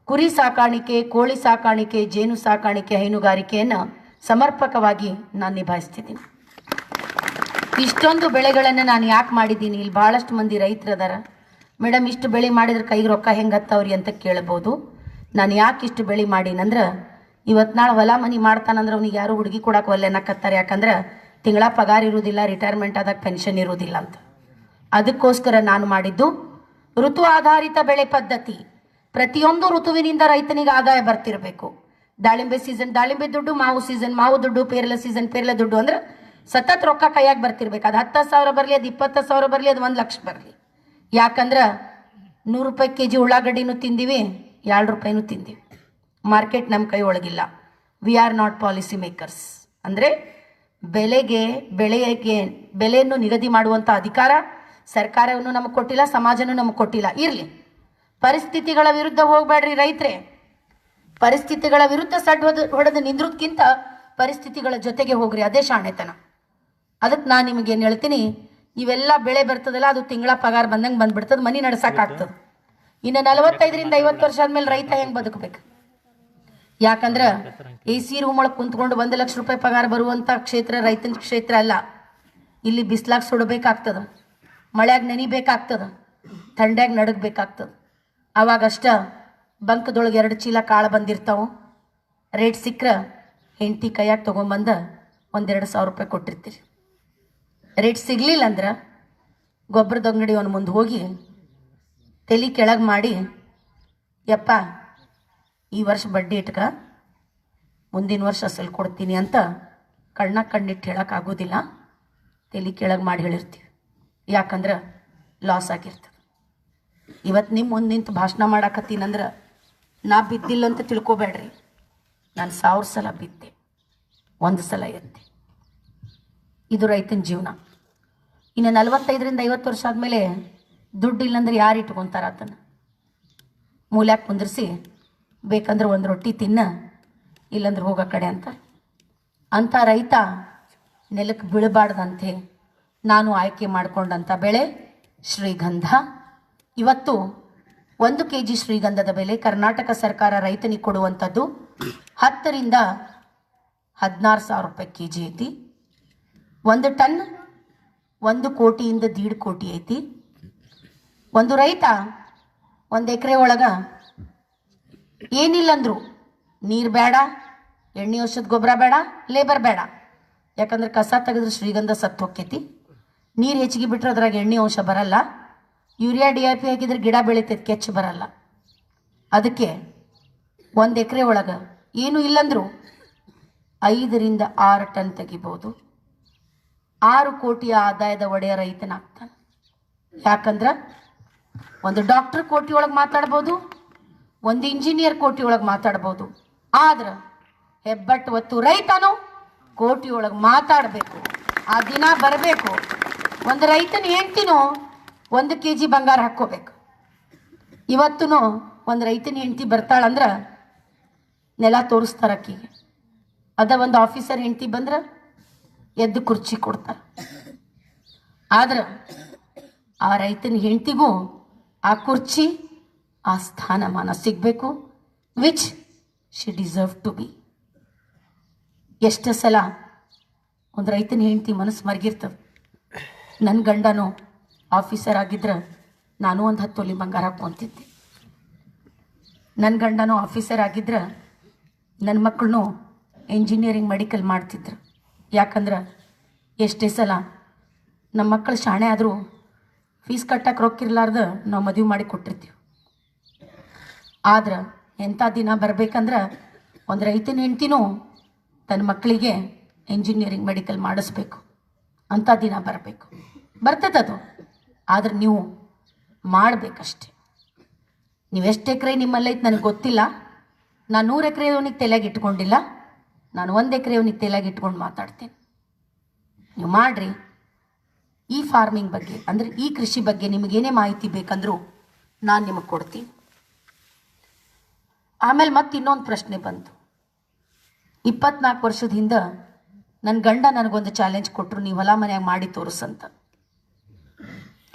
ಕುರಿ ಸಾಕಾಣಿಕೆ, ಕೋಳಿ ಸಾಕಾಣಿಕೆ, ಜೇನು ಸಾಕಾಣಿಕೆ, ಹೈನುಗಾರಿಕೆಯನ್ನು ಸಮರ್ಪಕವಾಗಿ ನಾನು ನಿಭಾಯಿಸ್ತಿದ್ದೀನಿ. ಇಷ್ಟೊಂದು ಬೆಳೆಗಳನ್ನು ನಾನು ಯಾಕೆ ಮಾಡಿದ್ದೀನಿ? ಇಲ್ಲಿ ಭಾಳಷ್ಟು ಮಂದಿ ರೈತರದಾರ, ಮೇಡಮ್ ಇಷ್ಟು ಬೆಳೆ ಮಾಡಿದ್ರೆ ಕೈಗೆ ರೊಕ್ಕ ಹೆಂಗೆ ಹತ್ತವ್ರಿ ಅಂತ ಕೇಳ್ಬೋದು. ನಾನು ಯಾಕೆ ಇಷ್ಟು ಬೆಳೆ ಮಾಡೀನಂದ್ರೆ, ಇವತ್ತು ನಾಳೆ ಹೊಲ ಮನೆ ಮಾಡ್ತಾನಂದ್ರೆ ಅವ್ನಿಗೆ ಯಾರು ಹುಡುಗಿ ಕೊಡಕ್ಕೆ ಒಲ್ಲೆನಕತ್ತಾರೆ. ಯಾಕಂದ್ರೆ ತಿಂಗಳ ಪಗಾರ ಇರೋದಿಲ್ಲ, ರಿಟೈರ್ಮೆಂಟ್ ಆದಾಗ ಪೆನ್ಷನ್ ಇರೋದಿಲ್ಲ ಅಂತ. ಅದಕ್ಕೋಸ್ಕರ ನಾನು ಮಾಡಿದ್ದು ಋತು ಆಧಾರಿತ ಬೆಳೆ ಪದ್ಧತಿ. ಪ್ರತಿಯೊಂದು ಋತುವಿನಿಂದ ರೈತನಿಗೆ ಆದಾಯ ಬರ್ತಿರಬೇಕು. ದಾಳಿಂಬೆ ಸೀಸನ್ ದಾಳಿಂಬೆ ದುಡ್ಡು, ಮಾವು ಸೀಸನ್ ಮಾವು ದುಡ್ಡು, ಪೇರಲ ಸೀಸನ್ ಪೇರಲ ದುಡ್ಡು. ಅಂದ್ರೆ ಸತತ್ ರೊಕ್ಕ ಕೈಯಾಗಿ ಬರ್ತಿರ್ಬೇಕು. ಅದು 10,000 ಬರಲಿ, ಅದು 20,000 ಬರಲಿ, ಅದು 1 ಲಕ್ಷ ಬರಲಿ. ಯಾಕಂದ್ರೆ 100 ರೂಪಾಯಿ kg ಉಳ್ಳಾಗಡ್ಡಿನೂ ತಿಂದೀವಿ, 2 ರೂಪಾಯಿನೂ ತಿಂದೀವಿ. ಮಾರ್ಕೆಟ್ ನಮ್ಮ ಕೈ ಒಳಗಿಲ್ಲ. We are not policy makers. ಅಂದರೆ ಬೆಲೆಯನ್ನು ನಿಗದಿ ಮಾಡುವಂಥ ಅಧಿಕಾರ ಸರ್ಕಾರವನ್ನು ನಮಗೆ ಕೊಟ್ಟಿಲ್ಲ, ಸಮಾಜನೂ ನಮಗೆ ಕೊಟ್ಟಿಲ್ಲ. ಇರಲಿ, ಪರಿಸ್ಥಿತಿಗಳ ವಿರುದ್ಧ ಹೋಗಬೇಡ್ರಿ ರೈತರೇ. ಪರಿಸ್ಥಿತಿಗಳ ವಿರುದ್ಧ ಹೊಡೆದು ನಿಂದ್ರದ್ಕಿಂತ ಪರಿಸ್ಥಿತಿಗಳ ಜೊತೆಗೆ ಹೋಗ್ರಿ, ಅದೇ ಶಾಣೆತನ. ಅದಕ್ಕೆ ನಾನು ನಿಮಗೇನು ಹೇಳ್ತೀನಿ, ಇವೆಲ್ಲ ಬೆಳೆ ಬರ್ತದಲ್ಲ, ಅದು ತಿಂಗಳ ಪಗಾರ ಬಂದಂಗೆ ಬಂದ್ಬಿಡ್ತದೆ, ಮನೆ ನಡ್ಸಕ್ಕಾಗ್ತದೆ. ಇನ್ನು 45ರಿಂದ 50 ವರ್ಷ ಆದ್ಮೇಲೆ ರೈತ ಹೆಂಗೆ ಬದುಕಬೇಕು? ಯಾಕಂದ್ರೆ AC ರೂಮ್ ಒಳಗೆ ಕುಂತ್ಕೊಂಡು 1 ಲಕ್ಷ ರೂಪಾಯಿ ಪಗಾರ ಬರುವಂಥ ಕ್ಷೇತ್ರ ರೈತನ ಕ್ಷೇತ್ರ ಅಲ್ಲ. ಇಲ್ಲಿ ಬಿಸ್ಲಾಗ ಸುಡಬೇಕಾಗ್ತದೆ, ಮಳೆಯಾಗ ನೆನಿಬೇಕಾಗ್ತದೆ, ಥಂಡ್ಯಾಗ ನಡಗಬೇಕಾಗ್ತದೆ. ಆವಾಗಷ್ಟ ಬಂಕದೊಳಗೆ 2 ಚೀಲ ಕಾಳು ಬಂದಿರ್ತಾವೆ. ರೇಟ್ ಸಿಕ್ಕರೆ ಹೆಂಡತಿ ಕೈಯಾಗ ತೊಗೊಂಬಂದು 1-2 ಸಾವಿರ ರೂಪಾಯಿ ಕೊಟ್ಟಿರ್ತೀರಿ. ರೇಟ್ ಸಿಗಲಿಲ್ಲ ಅಂದ್ರೆ ಗೊಬ್ಬರದ ಅಂಗಡಿ ಅವನ ಮುಂದೆ ಹೋಗಿ ತಲೆ ಕೆಳಗೆ ಮಾಡಿ, ಯಪ್ಪ ಈ ವರ್ಷ ಬಡ್ಡಿ ಇಟ್ಕ, ಮುಂದಿನ ವರ್ಷ ಅಸಲು ಕೊಡ್ತೀನಿ ಅಂತ ಕಣ್ಣಿಟ್ಟು ಹೇಳೋಕ್ಕಾಗೋದಿಲ್ಲ. ತಲೆ ಕೆಳಗೆ ಮಾಡಿ ಹೇಳಿರ್ತೀವಿ. ಯಾಕಂದ್ರೆ ಲಾಸ್ ಆಗಿರ್ತದೆ. ಇವತ್ತು ನಿಮ್ಮ ಮುಂದೆ ನಿಂತು ಭಾಷಣ ಮಾಡಾಕತ್ತೀನಂದ್ರೆ ನಾ ಬಿದ್ದಿಲ್ಲ ಅಂತ ತಿಳ್ಕೊಬೇಡ್ರಿ. ನಾನು 1000 ಸಲ ಬಿದ್ದೆ, 1 ಸಲ ಎದ್ದೆ. ಇದು ರೈತನ ಜೀವನ. ಇನ್ನು 45ರಿಂದ 50 ವರ್ಷ ಆದಮೇಲೆ ದುಡ್ಡು ಇಲ್ಲಂದ್ರೆ ಯಾರು ಇಟ್ಕೊತಾರ? ಅದನ್ನು ಮೂಲ್ಯಾಕೆ ಕುಂದಿರಿಸಿ ಬೇಕಂದ್ರೆ 1 ರೊಟ್ಟಿ ತಿನ್ನ, ಇಲ್ಲಂದ್ರೆ ಹೋಗೋ ಕಡೆ ಅಂತ ರೈತ ನೆಲಕ್ಕೆ ಬೀಳಬಾರ್ದಂತೆ ನಾನು ಆಯ್ಕೆ ಮಾಡಿಕೊಂಡಂಥ ಬೆಳೆ ಶ್ರೀಗಂಧ. ಇವತ್ತು 1 kg ಶ್ರೀಗಂಧದ ಬೆಲೆ ಕರ್ನಾಟಕ ಸರ್ಕಾರ ರೈತನಿಗೆ ಕೊಡುವಂಥದ್ದು 10ರಿಂದ 16,000 ರೂಪಾಯಿ kg ಐತಿ. 1 ಟನ್ 1 ಕೋಟಿಯಿಂದ 1.5 ಕೋಟಿ ಐತಿ. ಒಂದು ರೈತ 1 ಎಕರೆ ಒಳಗೆ ಏನಿಲ್ಲಂದ್ರು ನೀರು ಬೇಡ, ಎಣ್ಣೆ ಔಷಧ ಗೊಬ್ಬರ ಬೇಡ, ಲೇಬರ್ ಬೇಡ. ಯಾಕಂದ್ರೆ ಕಸ ತೆಗೆದ್ರೆ ಶ್ರೀಗಂಧ ಸತ್ತು ಹೋಗ್ತೈತಿ. ನೀರು ಹೆಚ್ಚಿಗೆ ಬಿಟ್ಟರೆ ಅದ್ರಾಗ ಎಣ್ಣೆ ಅಂಶ ಬರಲ್ಲ. ಯೂರಿಯಾ DAP ಹಾಕಿದ್ರೆ ಗಿಡ ಬೆಳಿತೈತಿ, ಕೆಚ್ಚು ಬರಲ್ಲ. ಅದಕ್ಕೆ 1 ಎಕರೆ ಒಳಗೆ ಏನೂ ಇಲ್ಲಂದ್ರು 5ರಿಂದ 6 ಟನ್ ತೆಗಿಬೋದು. 6 ಕೋಟಿಯ ಆದಾಯದ ಒಡೆಯ ರೈತನಾಗ್ತಾನೆ. ಯಾಕಂದ್ರೆ ಒಂದು ಡಾಕ್ಟರ್ ಕೋಟಿ ಒಳಗೆ ಮಾತಾಡ್ಬೋದು, ಒಂದು ಇಂಜಿನಿಯರ್ ಕೋಟಿ ಒಳಗೆ ಮಾತಾಡ್ಬೋದು. ಆದ್ರೆ ಹೆಬ್ಬಟ್ಟು ಹೊತ್ತು ರೈತನು ಕೋಟಿಯೊಳಗೆ ಮಾತಾಡಬೇಕು, ಆ ದಿನ ಬರಬೇಕು. ಒಂದು ರೈತನ ಹೆಂಡ್ತಿನೂ 1 kg ಬಂಗಾರ ಹಾಕ್ಕೋಬೇಕು. ಇವತ್ತೂ ಒಂದು ರೈತನ ಹೆಂಡ್ತಿ ಬರ್ತಾಳಂದ್ರೆ ನೆಲ ತೋರಿಸ್ತಾರೆ ಅಕ್ಕಿಗೆ. ಅದ ಒಂದು ಆಫೀಸರ್ ಹೆಂಡ್ತಿ ಬಂದ್ರೆ ಎದ್ದು ಕುರ್ಚಿ ಕೊಡ್ತಾರೆ. ಆದ್ರೆ ಆ ರೈತನ ಹೆಂಡ್ತಿಗೂ ಆ ಕುರ್ಚಿ, ಆ ಸ್ಥಾನಮಾನ ಸಿಗಬೇಕು, which she deserve to be. ಎಷ್ಟು ಸಲ ಒಂದು ರೈತನ ಹೆಂಡ್ತಿ ಮನಸ್ಸು ಮರಗಿರ್ತವೆ. ನನ್ನ ಗಂಡನೂ ಆಫೀಸರ್ ಆಗಿದ್ರೆ ನಾನು ಒಂದು 10 ತೊಲಿ ಬಂಗಾರ ಹಾಕ್ಕೊಂತಿದ್ದೆ. ನನ್ನ ಗಂಡನೂ ಆಫೀಸರ್ ಆಗಿದ್ರೆ ನನ್ನ ಮಕ್ಕಳನ್ನೂ ಇಂಜಿನಿಯರಿಂಗ್ ಮೆಡಿಕಲ್ ಮಾಡ್ತಿದ್ರು. ಯಾಕಂದ್ರೆ ಎಷ್ಟೇ ಸಲ ನಮ್ಮ ಮಕ್ಕಳು ಶಾಣೆ ಆದರೂ ಫೀಸ್ ಕಟ್ಟಕ್ಕೆ ರೊಕ್ಕಿರ್ಲಾರ್ದು ನಾವು ಮದುವೆ ಮಾಡಿ ಕೊಟ್ಟಿರ್ತೀವಿ. ಆದ್ರೆ ಎಂಥ ದಿನ ಬರಬೇಕಂದ್ರೆ ಒಂದು ರೈತನ ಹೆಂಡ್ತಿನೂ ತನ್ನ ಮಕ್ಕಳಿಗೆ ಇಂಜಿನಿಯರಿಂಗ್ ಮೆಡಿಕಲ್ ಮಾಡಿಸ್ಬೇಕು. ಅಂಥ ದಿನ ಬರಬೇಕು. ಬರ್ತದದು. ಆದ್ರೆ ನೀವು ಮಾಡಬೇಕಷ್ಟೆ. ನೀವು ಎಷ್ಟು ಎಕರೆ ನಿಮ್ಮಲ್ಲೈತೆ ನನಗೆ ಗೊತ್ತಿಲ್ಲ. ನಾನು 100 ಎಕರೆ ಅವನಿಗೆ ತಲೆಯಾಗಿ ಇಟ್ಕೊಂಡಿಲ್ಲ. ನಾನು 1 ಎಕರೆ ಅವನಿಗೆ ತಲೆಯಾಗಿ ಇಟ್ಕೊಂಡು ಮಾತಾಡ್ತೀನಿ. ನೀವು ಮಾಡಿರಿ. ಈ ಫಾರ್ಮಿಂಗ್ ಬಗ್ಗೆ ಅಂದರೆ ಈ ಕೃಷಿ ಬಗ್ಗೆ ನಿಮಗೇನೇ ಮಾಹಿತಿ ಬೇಕಂದ್ರೂ ನಾನು ನಿಮಗೆ ಕೊಡ್ತೀನಿ. ಆಮೇಲೆ ಮತ್ತೆ ಇನ್ನೊಂದು ಪ್ರಶ್ನೆ ಬಂತು. 24 ವರ್ಷದ ಹಿಂದೆ ನನ್ನ ಗಂಡ ನನಗೊಂದು ಚಾಲೆಂಜ್ ಕೊಟ್ಟರು, ನೀವು ಹೊಲ ಮನೆಯಾಗ ಮಾಡಿ ತೋರಿಸಂತ.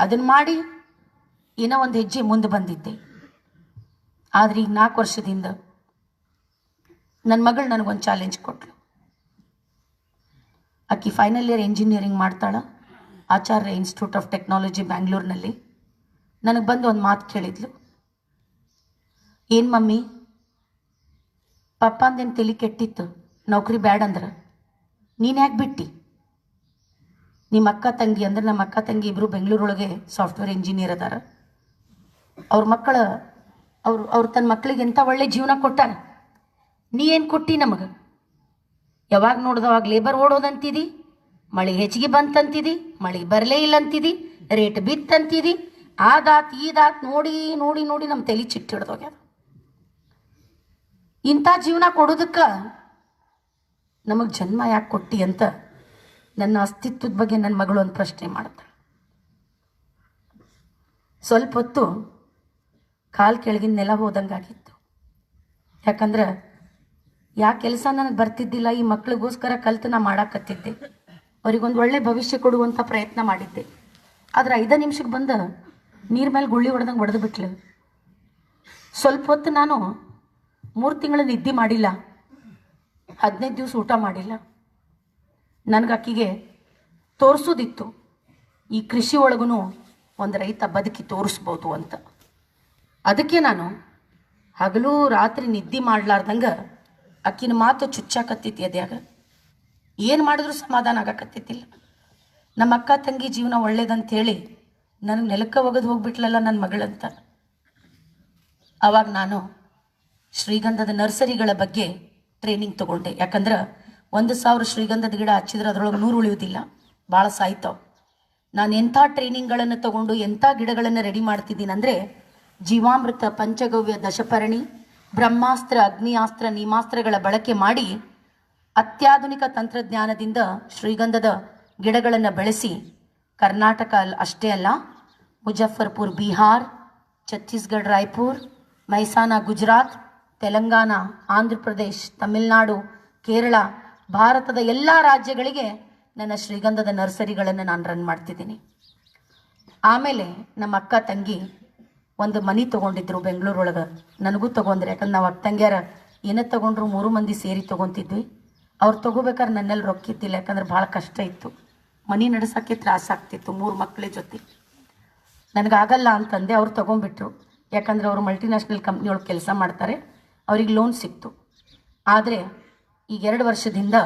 ಅದನ್ನು ಮಾಡಿ ಏನೋ ಒಂದು ಹೆಜ್ಜೆ ಮುಂದೆ ಬಂದಿದ್ದೆ. ಆದರೆ ಈಗ 4 ವರ್ಷದಿಂದ ನನ್ನ ಮಗಳು ನನಗೊಂದು ಚಾಲೆಂಜ್ ಕೊಟ್ಟಳು. ಆಕೆ ಫೈನಲ್ ಇಯರ್ ಇಂಜಿನಿಯರಿಂಗ್ ಮಾಡ್ತಾಳ, ಆಚಾರ್ಯ ಇನ್ಸ್ಟಿಟ್ಯೂಟ್ ಆಫ್ ಟೆಕ್ನಾಲಜಿ ಬ್ಯಾಂಗ್ಳೂರಿನಲ್ಲಿ. ನನಗೆ ಬಂದು ಒಂದು ಮಾತು ಕೇಳಿದ್ಲು. ಏನು ಮಮ್ಮಿ, ಪಪ್ಪ ಅಂದೇನು ತಲೆ ಕೆಟ್ಟಿತ್ತು, ನೌಕರಿ ಬ್ಯಾಡ ಅಂದ್ರೆ ನೀನು ಯಾಕೆ ಬಿಟ್ಟು? ನಿಮ್ಮ ಅಕ್ಕ ತಂಗಿ ಅಂದ್ರೆ ನಮ್ಮ ಅಕ್ಕ ತಂಗಿ ಇಬ್ಬರು ಬೆಂಗಳೂರೊಳಗೆ ಸಾಫ್ಟ್ವೇರ್ ಇಂಜಿನಿಯರ್ ಅದಾರ. ಅವ್ರ ಮಕ್ಕಳು ಅವ್ರು ತನ್ನ ಮಕ್ಕಳಿಗೆ ಎಂಥ ಒಳ್ಳೆ ಜೀವನ ಕೊಟ್ಟಾರ. ನೀ ಏನು ಕೊಟ್ಟಿ ನಮಗೆ? ಯಾವಾಗ ನೋಡ್ದವಾಗ ಲೇಬರ್ ಓಡೋದಂತಿದಿ, ಮಳೆ ಹೆಚ್ಚಿಗೆ ಬಂತಂತಿದಿ, ಮಳೆ ಬರಲೇ ಇಲ್ಲ ಅಂತಿದಿ, ರೇಟ್ ಬಿತ್ತಂತಿದಿ, ಆದಾತ್ ಈದಾತ್ ನೋಡಿ ನೋಡಿ ನೋಡಿ ನಮ್ಮ ತಲೆ ಚಿಟ್ಟು ಹಿಡ್ದೋಗ್ಯದ. ಇಂಥ ಜೀವನ ಕೊಡೋದಕ್ಕೆ ನಮಗೆ ಜನ್ಮ ಯಾಕೆ ಕೊಟ್ಟಿ ಅಂತ ನನ್ನ ಅಸ್ತಿತ್ವದ ಬಗ್ಗೆ ನನ್ನ ಮಗಳು ಒಂದು ಪ್ರಶ್ನೆ ಮಾಡ್ತಾಳೆ. ಸ್ವಲ್ಪ ಹೊತ್ತು ಕಾಲು ಕೆಳಗಿನ ನೆಲ ಹೋದಂಗಾಗಿತ್ತು. ಯಾಕಂದ್ರೆ ಯಾವ ಕೆಲಸ ನನಗೆ ಬರ್ತಿದ್ದಿಲ್ಲ. ಈ ಮಕ್ಳಿಗೋಸ್ಕರ ಕಲ್ತು ನಾ ಮಾಡಾಕತ್ತಿದ್ದೆ, ಅವ್ರಿಗೊಂದು ಒಳ್ಳೆ ಭವಿಷ್ಯ ಕೊಡುವಂಥ ಪ್ರಯತ್ನ ಮಾಡಿದ್ದೆ. ಆದ್ರೆ 5 ನಿಮಿಷಕ್ಕೆ ಬಂದು ನೀರು ಮೇಲೆ ಗುಳ್ಳಿ ಹೊಡೆದಂಗೆ ಹೊಡೆದು ಬಿಟ್ಲು. ಸ್ವಲ್ಪ ಹೊತ್ತು ನಾನು 3 ತಿಂಗಳು ನಿದ್ದೆ ಮಾಡಿಲ್ಲ, 15 ದಿವಸ ಊಟ ಮಾಡಿಲ್ಲ. ನನಗೆ ಆಕಿಗೆ ತೋರಿಸೋದಿತ್ತು, ಈ ಕೃಷಿ ಒಳಗೂ ಒಂದು ರೈತ ಬದುಕಿ ತೋರಿಸ್ಬೋದು ಅಂತ. ಅದಕ್ಕೆ ನಾನು ಹಗಲು ರಾತ್ರಿ ನಿದ್ದೆ ಮಾಡ್ಲಾರ್ದಂಗೆ ಆಕಿನ ಮಾತು ಚುಚ್ಚಾಕತ್ತಿತ್ತು ಎದ್ಯಾಗ. ಏನು ಮಾಡಿದ್ರೂ ಸಮಾಧಾನ ಆಗಕತ್ತಿದ್ದಿಲ್ಲ. ನಮ್ಮ ಅಕ್ಕ ತಂಗಿ ಜೀವನ ಒಳ್ಳೇದಂತೇಳಿ ನನಗೆ ನೆಲಕ್ಕೆ ಒಗೆದು ಹೋಗ್ಬಿಟ್ಲಲ್ಲ ನನ್ನ ಮಗಳಂತ. ಆವಾಗ ನಾನು ಶ್ರೀಗಂಧದ ನರ್ಸರಿಗಳ ಬಗ್ಗೆ ಟ್ರೈನಿಂಗ್ ತೊಗೊಂಡೆ. ಯಾಕಂದ್ರೆ 1000 ಶ್ರೀಗಂಧದ ಗಿಡ ಹಚ್ಚಿದ್ರೆ ಅದರೊಳಗೆ 100 ಉಳಿಯೋದಿಲ್ಲ, ಭಾಳ ಸಾಯ್ತಾವೆ. ನಾನು ಎಂಥ ಟ್ರೈನಿಂಗ್ಗಳನ್ನು ತಗೊಂಡು ಎಂಥ ಗಿಡಗಳನ್ನು ರೆಡಿ ಮಾಡ್ತಿದ್ದೀನಿ ಅಂದರೆ, ಜೀವಾಮೃತ, ಪಂಚಗವ್ಯ, ದಶಪರ್ಣಿ, ಬ್ರಹ್ಮಾಸ್ತ್ರ, ಅಗ್ನಿಯಾಸ್ತ್ರ, ನೀಮಾಸ್ತ್ರಗಳ ಬಳಕೆ ಮಾಡಿ ಅತ್ಯಾಧುನಿಕ ತಂತ್ರಜ್ಞಾನದಿಂದ ಶ್ರೀಗಂಧದ ಗಿಡಗಳನ್ನು ಬೆಳೆಸಿ ಕರ್ನಾಟಕ ಅಷ್ಟೇ ಅಲ್ಲ, ಮುಜಫರ್ಪುರ್ ಬಿಹಾರ್, ಛತ್ತೀಸ್ಗಢ ರಾಯ್ಪುರ್, ಮೈಸಾನ ಗುಜರಾತ್, ತೆಲಂಗಾಣ, ಆಂಧ್ರ ಪ್ರದೇಶ್, ತಮಿಳುನಾಡು, ಕೇರಳ, ಭಾರತದ ಎಲ್ಲ ರಾಜ್ಯಗಳಿಗೆ ನನ್ನ ಶ್ರೀಗಂಧದ ನರ್ಸರಿಗಳನ್ನು ನಾನು ರನ್ ಮಾಡ್ತಿದ್ದೀನಿ. ಆಮೇಲೆ ನಮ್ಮ ಅಕ್ಕ ತಂಗಿ ಒಂದು ಮನೆ ತೊಗೊಂಡಿದ್ರು ಬೆಂಗಳೂರೊಳಗೆ. ನನಗೂ ತೊಗೊಂಡ್ರೆ, ಯಾಕಂದ್ರೆ ನಾವು ಅಕ್ಕ ತಂಗಿಯಾರ ಏನೇ ತೊಗೊಂಡ್ರು 3 ಮಂದಿ ಸೇರಿ ತೊಗೊತಿದ್ವಿ. ಅವ್ರು ತೊಗೋಬೇಕಾದ್ರೆ ನನ್ನಲ್ಲಿ ರೊಕ್ಕಿತ್ತಿಲ್ಲ, ಯಾಕಂದ್ರೆ ಭಾಳ ಕಷ್ಟ ಇತ್ತು. ಮನೆ ನಡೆಸೋಕ್ಕೆ ತ್ರಾಸಾಗ್ತಿತ್ತು 3 ಮಕ್ಕಳ ಜೊತೆ. ನನಗಾಗಲ್ಲ ಅಂತಂದೆ. ಅವ್ರು ತೊಗೊಂಡ್ಬಿಟ್ರು, ಯಾಕಂದರೆ ಅವರು ಮಲ್ಟಿನ್ಯಾಷನಲ್ ಕಂಪ್ನಿಯೊಳಗೆ ಕೆಲಸ ಮಾಡ್ತಾರೆ, ಅವ್ರಿಗೆ ಲೋನ್ ಸಿಕ್ತು. ಆದರೆ ಈಗ 2 ವರ್ಷದಿಂದ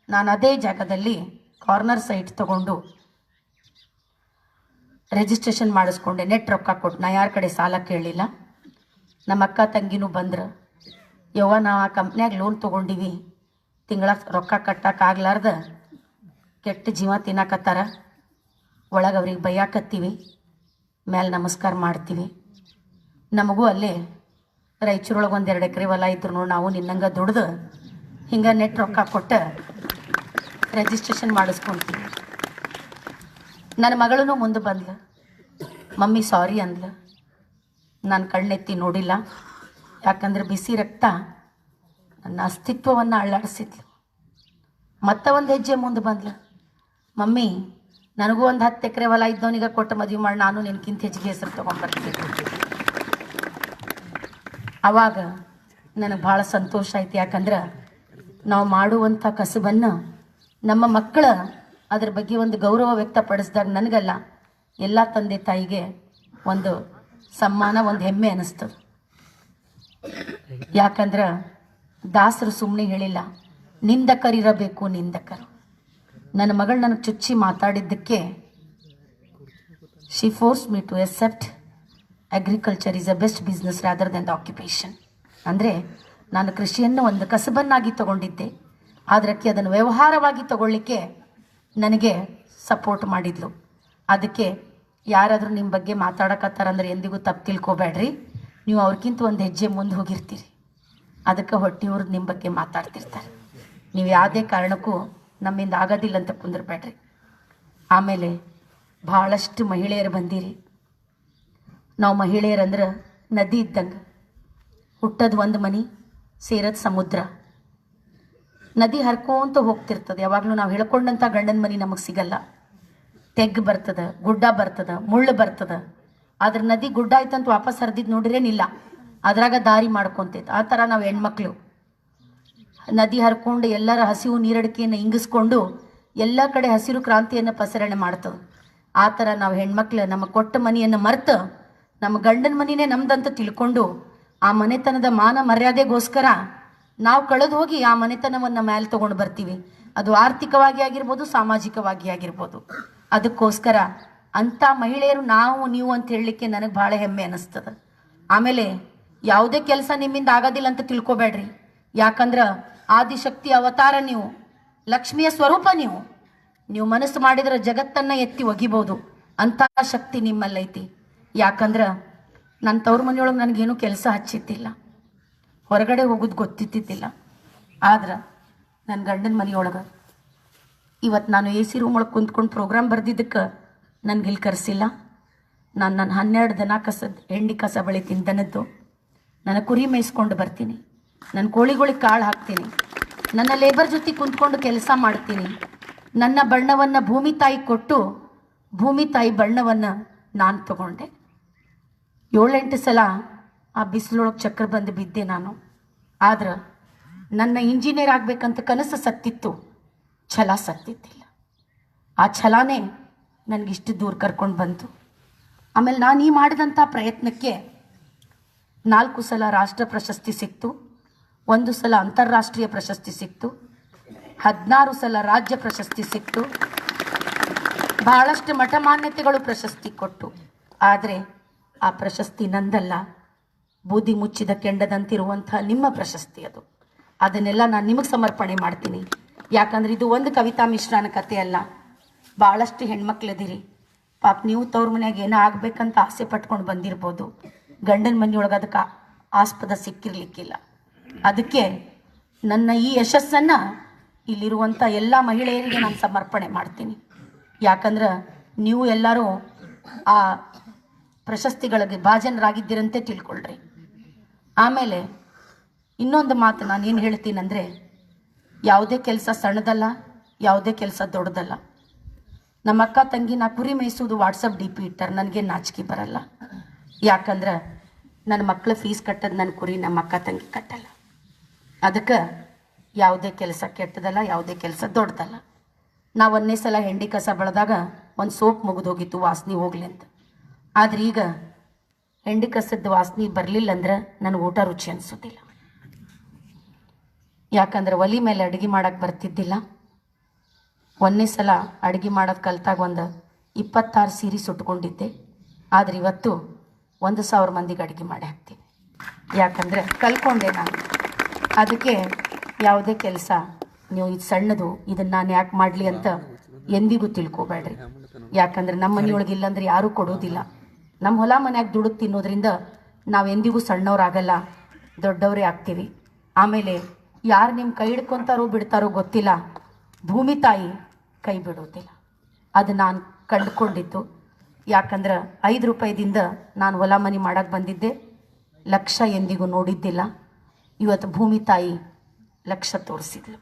ನಾನು ಅದೇ ಜಾಗದಲ್ಲಿ ಕಾರ್ನರ್ ಸೈಟ್ ತೊಗೊಂಡು ರಿಜಿಸ್ಟ್ರೇಷನ್ ಮಾಡಿಸ್ಕೊಂಡೆ. ನೆಟ್ ರೊಕ್ಕ ಕೊಟ್ಟು, ನಾ ಯಾರ ಕಡೆ ಸಾಲ ಕೇಳಲಿಲ್ಲ. ನಮ್ಮ ಅಕ್ಕ ತಂಗಿನೂ ಬಂದ್ರೆ, ಯವ್ವ ನಾ ಆ ಕಂಪ್ನ್ಯಾಗ ಲೋನ್ ತೊಗೊಂಡಿವಿ, ತಿಂಗಳ ರೊಕ್ಕ ಕಟ್ಟಕ್ಕಾಗ್ಲಾರ್ದ ಕೆಟ್ಟ ಜೀವ ತಿನ್ನಕತ್ತಾರ, ಒಳಗೆ ಅವ್ರಿಗೆ ಬೈಯಾಕತ್ತೀವಿ, ಮೇಲೆ ನಮಸ್ಕಾರ ಮಾಡ್ತೀವಿ. ನಮಗೂ ಅಲ್ಲೇ ರಾಯಚೂರೊಳಗೆ 1-2 ಎಕರೆ ಹೊಲ ಇದ್ರು ನೋಡಿ, ನಾವು ನಿನ್ನಂಗೆ ದುಡ್ದು ಹಿಂಗೆ ನೆಟ್ ರೊಕ್ಕ ಕೊಟ್ಟು ರಿಜಿಸ್ಟ್ರೇಷನ್ ಮಾಡಿಸ್ಕೊತೀನಿ. ನನ್ನ ಮಗಳೂ ಮುಂದೆ ಬಂದ್ಲು, ಮಮ್ಮಿ ಸಾರಿ ಅಂದ್ಲು. ನಾನು ಕಣ್ಣೆತ್ತಿ ನೋಡಿಲ್ಲ, ಯಾಕಂದ್ರೆ ಬಿಸಿ ರಕ್ತ ನನ್ನ ಅಸ್ತಿತ್ವವನ್ನು ಅಳ್ಳಾಡಿಸಿದ್ಲು. ಮತ್ತೆ ಒಂದು ಹೆಜ್ಜೆ ಮುಂದೆ ಬಂದ್ಲು, ಮಮ್ಮಿ ನನಗೂ ಒಂದು 10 ಎಕರೆ ಹೊಲ ಇದ್ದವನಿಗೆ ಕೊಟ್ಟು ಮದುವೆ ಮಾಡಿ ನಾನು ನಿನಗಿಂತ ಹೆಚ್ಚಿಗೆ ಹೆಸರು ತೊಗೊಂಡ್ಬರ್ತೀನಿ. ಆವಾಗ ನನಗೆ ಭಾಳ ಸಂತೋಷ ಆಯ್ತು. ಯಾಕಂದ್ರೆ ನಾವು ಮಾಡುವಂಥ ಕಸುಬನ್ನು ನಮ್ಮ ಮಕ್ಕಳ ಅದ್ರ ಬಗ್ಗೆ ಒಂದು ಗೌರವ ವ್ಯಕ್ತಪಡಿಸಿದಾಗ ನನಗಲ್ಲ, ಎಲ್ಲ ತಂದೆ ತಾಯಿಗೆ ಒಂದು ಸಮ್ಮಾನ, ಒಂದು ಹೆಮ್ಮೆ ಅನ್ನಿಸ್ತದೆ. ಯಾಕಂದ್ರೆ ದಾಸರು ಸುಮ್ಮನೆ ಹೇಳಿಲ್ಲ, ನಿಂದಕರಿರಬೇಕು ನಿಂದಕರು. ನನ್ನ ಮಗಳು ನನಗೆ ಚುಚ್ಚಿ ಮಾತಾಡಿದ್ದಕ್ಕೆ she force me to accept agriculture is a best business rather than the occupation. ಅಂದರೆ ನಾನು ಕೃಷಿಯನ್ನು ಒಂದು ಕಸಬನ್ನಾಗಿ ತಗೊಂಡಿದ್ದೆ, ಅದಕ್ಕೆ ಅದನ್ನು ವ್ಯವಹಾರವಾಗಿ ತಗೊಳ್ಳಿಕ್ಕೆ ನನಗೆ ಸಪೋರ್ಟ್ ಮಾಡಿದ್ಲು. ಅದಕ್ಕೆ ಯಾರಾದರೂ ನಿಮ್ಮ ಬಗ್ಗೆ ಮಾತಾಡಕತ್ತಾರಂದ್ರೆ ಎಂದಿಗೂ ತಪ್ಪು ತಿಳ್ಕೊಬೇಡ್ರಿ, ನೀವು ಅವ್ರಿಗಿಂತ ಒಂದು ಹೆಜ್ಜೆ ಮುಂದೆ ಹೋಗಿರ್ತೀರಿ, ಅದಕ್ಕೆ ಹೊಟ್ಟೆಯವ್ರು ನಿಮ್ಮ ಬಗ್ಗೆ ಮಾತಾಡ್ತಿರ್ತಾರೆ. ನೀವು ಯಾವುದೇ ಕಾರಣಕ್ಕೂ ನಮ್ಮಿಂದ ಆಗೋದಿಲ್ಲ ಅಂತ ಕುಂದಿರ್ಬೇಡ್ರಿ. ಆಮೇಲೆ ಭಾಳಷ್ಟು ಮಹಿಳೆಯರು ಬಂದಿರಿ. ನಾವು ಮಹಿಳೆಯರಂದ್ರೆ ನದಿ ಇದ್ದಂಗೆ, ಹುಟ್ಟೋದು ಒಂದು ಮನೆ, ಸೇರೋದು ಸಮುದ್ರ. ನದಿ ಹರ್ಕೋಂತ ಹೋಗ್ತಿರ್ತದೆ, ಯಾವಾಗಲೂ ನಾವು ಹೇಳ್ಕೊಂಡಂಥ ಗಂಡನ ಮನೆ ನಮಗೆ ಸಿಗಲ್ಲ. ತೆಗ್ಗು ಬರ್ತದೆ, ಗುಡ್ಡ ಬರ್ತದೆ, ಮುಳ್ಳು ಬರ್ತದೆ. ಆದ್ರೆ ನದಿ ಗುಡ್ಡ ಆಯ್ತಂತ ವಾಪಸ್ ಹರಿದಿದ್ದು ನೋಡಿರೇನಿಲ್ಲ, ಅದ್ರಾಗ ದಾರಿ ಮಾಡ್ಕೊತೈತೆ. ಆ ಥರ ನಾವು ಹೆಣ್ಮಕ್ಳು ನದಿ ಹರ್ಕೊಂಡು ಎಲ್ಲರ ಹಸಿವು ನೀರಡಿಕೆಯನ್ನು ಇಂಗಿಸ್ಕೊಂಡು ಎಲ್ಲ ಕಡೆ ಹಸಿರು ಕ್ರಾಂತಿಯನ್ನು ಪಸರಣೆ ಮಾಡ್ತವೆ. ಆ ಥರ ನಾವು ಹೆಣ್ಮಕ್ಳು ನಮ್ಮ ಕೊಟ್ಟ ಮನೆಯನ್ನು ಮರೆತು ನಮ್ಮ ಗಂಡನ ಮನೆಯೇ ನಮ್ದಂತ ತಿಳ್ಕೊಂಡು ಆ ಮನೆತನದ ಮಾನ ಮರ್ಯಾದೆಗೋಸ್ಕರ ನಾವು ಕಳೆದು ಹೋಗಿ ಆ ಮನೆತನವನ್ನು ಮೇಲೆ ತೊಗೊಂಡು ಬರ್ತೀವಿ. ಅದು ಆರ್ಥಿಕವಾಗಿ ಆಗಿರ್ಬೋದು, ಸಾಮಾಜಿಕವಾಗಿ ಆಗಿರ್ಬೋದು. ಅದಕ್ಕೋಸ್ಕರ ಅಂಥ ಮಹಿಳೆಯರು ನಾವು ನೀವು ಅಂತ ಹೇಳಲಿಕ್ಕೆ ನನಗೆ ಭಾಳ ಹೆಮ್ಮೆ ಅನ್ನಿಸ್ತದೆ. ಆಮೇಲೆ ಯಾವುದೇ ಕೆಲಸ ನಿಮ್ಮಿಂದ ಆಗೋದಿಲ್ಲ ಅಂತ ತಿಳ್ಕೊಬೇಡ್ರಿ. ಯಾಕಂದ್ರೆ ಆದಿಶಕ್ತಿ ಅವತಾರ ನೀವು, ಲಕ್ಷ್ಮಿಯ ಸ್ವರೂಪ ನೀವು. ನೀವು ಮನಸ್ಸು ಮಾಡಿದ್ರೆ ಜಗತ್ತನ್ನು ಎತ್ತಿ ಒಗಿಬೋದು, ಅಂಥ ಶಕ್ತಿ ನಿಮ್ಮಲ್ಲೈತಿ. ಯಾಕಂದ್ರೆ ನನ್ನ ತವ್ರ ಮನೆಯೊಳಗೆ ನನಗೇನು ಕೆಲಸ ಹಚ್ಚಿದ್ದಿಲ್ಲ, ಹೊರಗಡೆ ಹೋಗೋದು ಗೊತ್ತಿದ್ದಿದ್ದಿಲ್ಲ. ಆದ್ರೆ ನನ್ನ ಗಂಡನ ಮನೆಯೊಳಗೆ ಇವತ್ತು ನಾನು ಎ ಸಿ ರೂಮ್ ಒಳಗೆ ಕುಂತ್ಕೊಂಡು ಪ್ರೋಗ್ರಾಮ್ ಬರೆದಿದ್ದಕ್ಕೆ ನನಗೆ ಇಲ್ಲಿ ಕರೆಸಿಲ್ಲ. ನನ್ನ 12 ದನ ಕಸದ ಹೆಂಡಿ ಕಸ ಬೆಳಿತೀನಿ, ದನದ್ದು. ನನ್ನ ಕುರಿ ಮೇಯಿಸ್ಕೊಂಡು ಬರ್ತೀನಿ, ನನ್ನ ಕೋಳಿಗಳಿಗೆ ಕಾಳು ಹಾಕ್ತೀನಿ, ನನ್ನ ಲೇಬರ್ ಜೊತೆ ಕುಂತ್ಕೊಂಡು ಕೆಲಸ ಮಾಡ್ತೀನಿ. ನನ್ನ ಬಣ್ಣವನ್ನು ಭೂಮಿ ತಾಯಿ ಕೊಟ್ಟು ಭೂಮಿ ತಾಯಿ ಬಣ್ಣವನ್ನು ನಾನು ತಗೊಂಡೆ. 7-8 ಸಲ ಆ ಬಿಸಿಲೊಳಗೆ ಚಕ್ರ ಬಂದು ಬಿದ್ದೆ ನಾನು. ಆದ್ರೆ ನನ್ನ ಇಂಜಿನಿಯರ್ ಆಗಬೇಕಂತ ಕನಸು ಸತ್ತಿತ್ತು, ಛಲ ಸತ್ತಿದ್ದಿಲ್ಲ. ಆ ಛಲನೇ ನನಗಿಷ್ಟು ದೂರ ಕರ್ಕೊಂಡು ಬಂತು. ಆಮೇಲೆ ನಾನು ಈ ಮಾಡಿದಂಥ ಪ್ರಯತ್ನಕ್ಕೆ 4 ಸಲ ರಾಷ್ಟ್ರ ಪ್ರಶಸ್ತಿ ಸಿಕ್ತು, 1 ಸಲ ಅಂತಾರಾಷ್ಟ್ರೀಯ ಪ್ರಶಸ್ತಿ ಸಿಕ್ತು, 16 ಸಲ ರಾಜ್ಯ ಪ್ರಶಸ್ತಿ ಸಿಕ್ತು, ಬಹಳಷ್ಟು ಮಠ ಮಾನ್ಯತೆಗಳು ಪ್ರಶಸ್ತಿ ಕೊಟ್ಟು. ಆದರೆ ಆ ಪ್ರಶಸ್ತಿ ನಂದಲ್ಲ, ಬೂದಿ ಮುಚ್ಚಿದ ಕೆಂಡದಂತಿರುವಂಥ ನಿಮ್ಮ ಪ್ರಶಸ್ತಿ ಅದು. ಅದನ್ನೆಲ್ಲ ನಾನು ನಿಮಗೆ ಸಮರ್ಪಣೆ ಮಾಡ್ತೀನಿ. ಯಾಕಂದ್ರೆ ಇದು ಒಂದು ಕವಿತಾ ಮಿಶ್ರನ ಕತೆ ಅಲ್ಲ. ಭಾಳಷ್ಟು ಹೆಣ್ಮಕ್ಳದಿರಿ, ಪಾಪ ನೀವು ತವ್ರ ಮನ್ಯಾಗ ಏನೋ ಆಗ್ಬೇಕಂತ ಆಸೆ ಪಟ್ಕೊಂಡು ಬಂದಿರ್ಬೋದು, ಗಂಡನ ಮನೆಯೊಳಗೆ ಅದಕ್ಕೆ ಆಸ್ಪದ ಸಿಕ್ಕಿರ್ಲಿಕ್ಕಿಲ್ಲ. ಅದಕ್ಕೆ ನನ್ನ ಈ ಯಶಸ್ಸನ್ನು ಇಲ್ಲಿರುವಂಥ ಎಲ್ಲ ಮಹಿಳೆಯರಿಗೆ ನಾನು ಸಮರ್ಪಣೆ ಮಾಡ್ತೀನಿ. ಯಾಕಂದ್ರೆ ನೀವು ಎಲ್ಲರೂ ಆ ಪ್ರಶಸ್ತಿಗಳಿಗೆ ಭಾಜನರಾಗಿದ್ದೀರಂತೆ ತಿಳ್ಕೊಳ್ರಿ. ಆಮೇಲೆ ಇನ್ನೊಂದು ಮಾತು ನಾನು ಏನು ಹೇಳ್ತೀನಂದರೆ, ಯಾವುದೇ ಕೆಲಸ ಸಣ್ಣದಲ್ಲ, ಯಾವುದೇ ಕೆಲಸ ದೊಡ್ಡದಲ್ಲ. ನಮ್ಮ ಅಕ್ಕ ತಂಗಿ ನಾ ಕುರಿ ಮೇಯಿಸೋದು ವಾಟ್ಸಪ್ ಡಿ ಪಿ ಇಟ್ಟಾರೆ, ನನಗೆ ನಾಚಿಕೆ ಬರಲ್ಲ. ಯಾಕಂದ್ರೆ ನನ್ನ ಮಕ್ಕಳ ಫೀಸ್ ಕಟ್ಟೋದು ನನ್ನ ಕುರಿ ನಮ್ಮ ಅಕ್ಕ ತಂಗಿ ಕಟ್ಟಲ್ಲ. ಅದಕ್ಕೆ ಯಾವುದೇ ಕೆಲಸ ಕೆಟ್ಟದಲ್ಲ, ಯಾವುದೇ ಕೆಲಸ ದೊಡ್ಡದಲ್ಲ. ನಾವು 1ನೇ ಸಲ ಹೆಂಡಿ ಕಸ ಬೆಳೆದಾಗ ಒಂದು ಸೋಪ್ ಮುಗಿದೋಗಿತ್ತು ವಾಸನೆ ಹೋಗ್ಲಿ ಅಂತ. ಆದರೆ ಈಗ ಹೆಂಡಿ ಕಸದ ವಾಸನೆ ಬರಲಿಲ್ಲ ಅಂದ್ರೆ ನನಗೆ ಊಟ ರುಚಿ ಅನಿಸೋದಿಲ್ಲ. ಯಾಕಂದ್ರೆ ಒಲಿ ಮೇಲೆ ಅಡುಗೆ ಮಾಡೋಕ್ಕೆ ಬರ್ತಿದ್ದಿಲ್ಲ. 1ನೇ ಸಲ ಅಡುಗೆ ಮಾಡೋದು ಕಲ್ತಾಗ ಒಂದು 26 ಸೀರೆ ಸುಟ್ಕೊಂಡಿದ್ದೆ. ಆದರೆ ಇವತ್ತು 1000 ಮಂದಿಗೆ ಅಡುಗೆ ಮಾಡಿ ಹಾಕ್ತೀನಿ. ಯಾಕಂದರೆ ಕಲ್ಕೊಂಡೆ ನಾನು. ಅದಕ್ಕೆ ಯಾವುದೇ ಕೆಲಸ ನೀವು ಇದು ಸಣ್ಣದು, ಇದನ್ನು ನಾನು ಯಾಕೆ ಮಾಡಲಿ ಅಂತ ಎಂದಿಗೂ ತಿಳ್ಕೊಬೇಡ್ರಿ. ಯಾಕಂದ್ರೆ ನಮ್ಮ ಮನೆಯೊಳಗೆ ಇಲ್ಲಾಂದ್ರೆ ಯಾರೂ ಕೊಡೋದಿಲ್ಲ. ನಮ್ಮ ಹೊಲ ಮನ್ಯಾಗ ದುಡುದು ತಿನ್ನೋದ್ರಿಂದ ನಾವು ಎಂದಿಗೂ ಸಣ್ಣವ್ರಾಗಲ್ಲ, ದೊಡ್ಡವರೇ ಆಗ್ತೀವಿ. ಆಮೇಲೆ ಯಾರು ನಿಮ್ಮ ಕೈ ಹಿಡ್ಕೊತಾರೋ ಬಿಡ್ತಾರೋ ಗೊತ್ತಿಲ್ಲ, ಭೂಮಿ ತಾಯಿ ಕೈ ಬಿಡೋದಿಲ್ಲ. ಅದು ನಾನು ಕಂಡುಕೊಂಡಿದ್ದು. ಯಾಕಂದ್ರೆ 5 ರೂಪಾಯಿದಿಂದ ನಾನು ಹೊಲ ಮನೆ ಮಾಡೋಕ್ಕೆ ಬಂದಿದ್ದೆ, ಲಕ್ಷ ಎಂದಿಗೂ ನೋಡಿದ್ದಿಲ್ಲ. ಇವತ್ತು ಭೂಮಿ ತಾಯಿ ಲಕ್ಷ ತೋರಿಸಿದ್ಲು.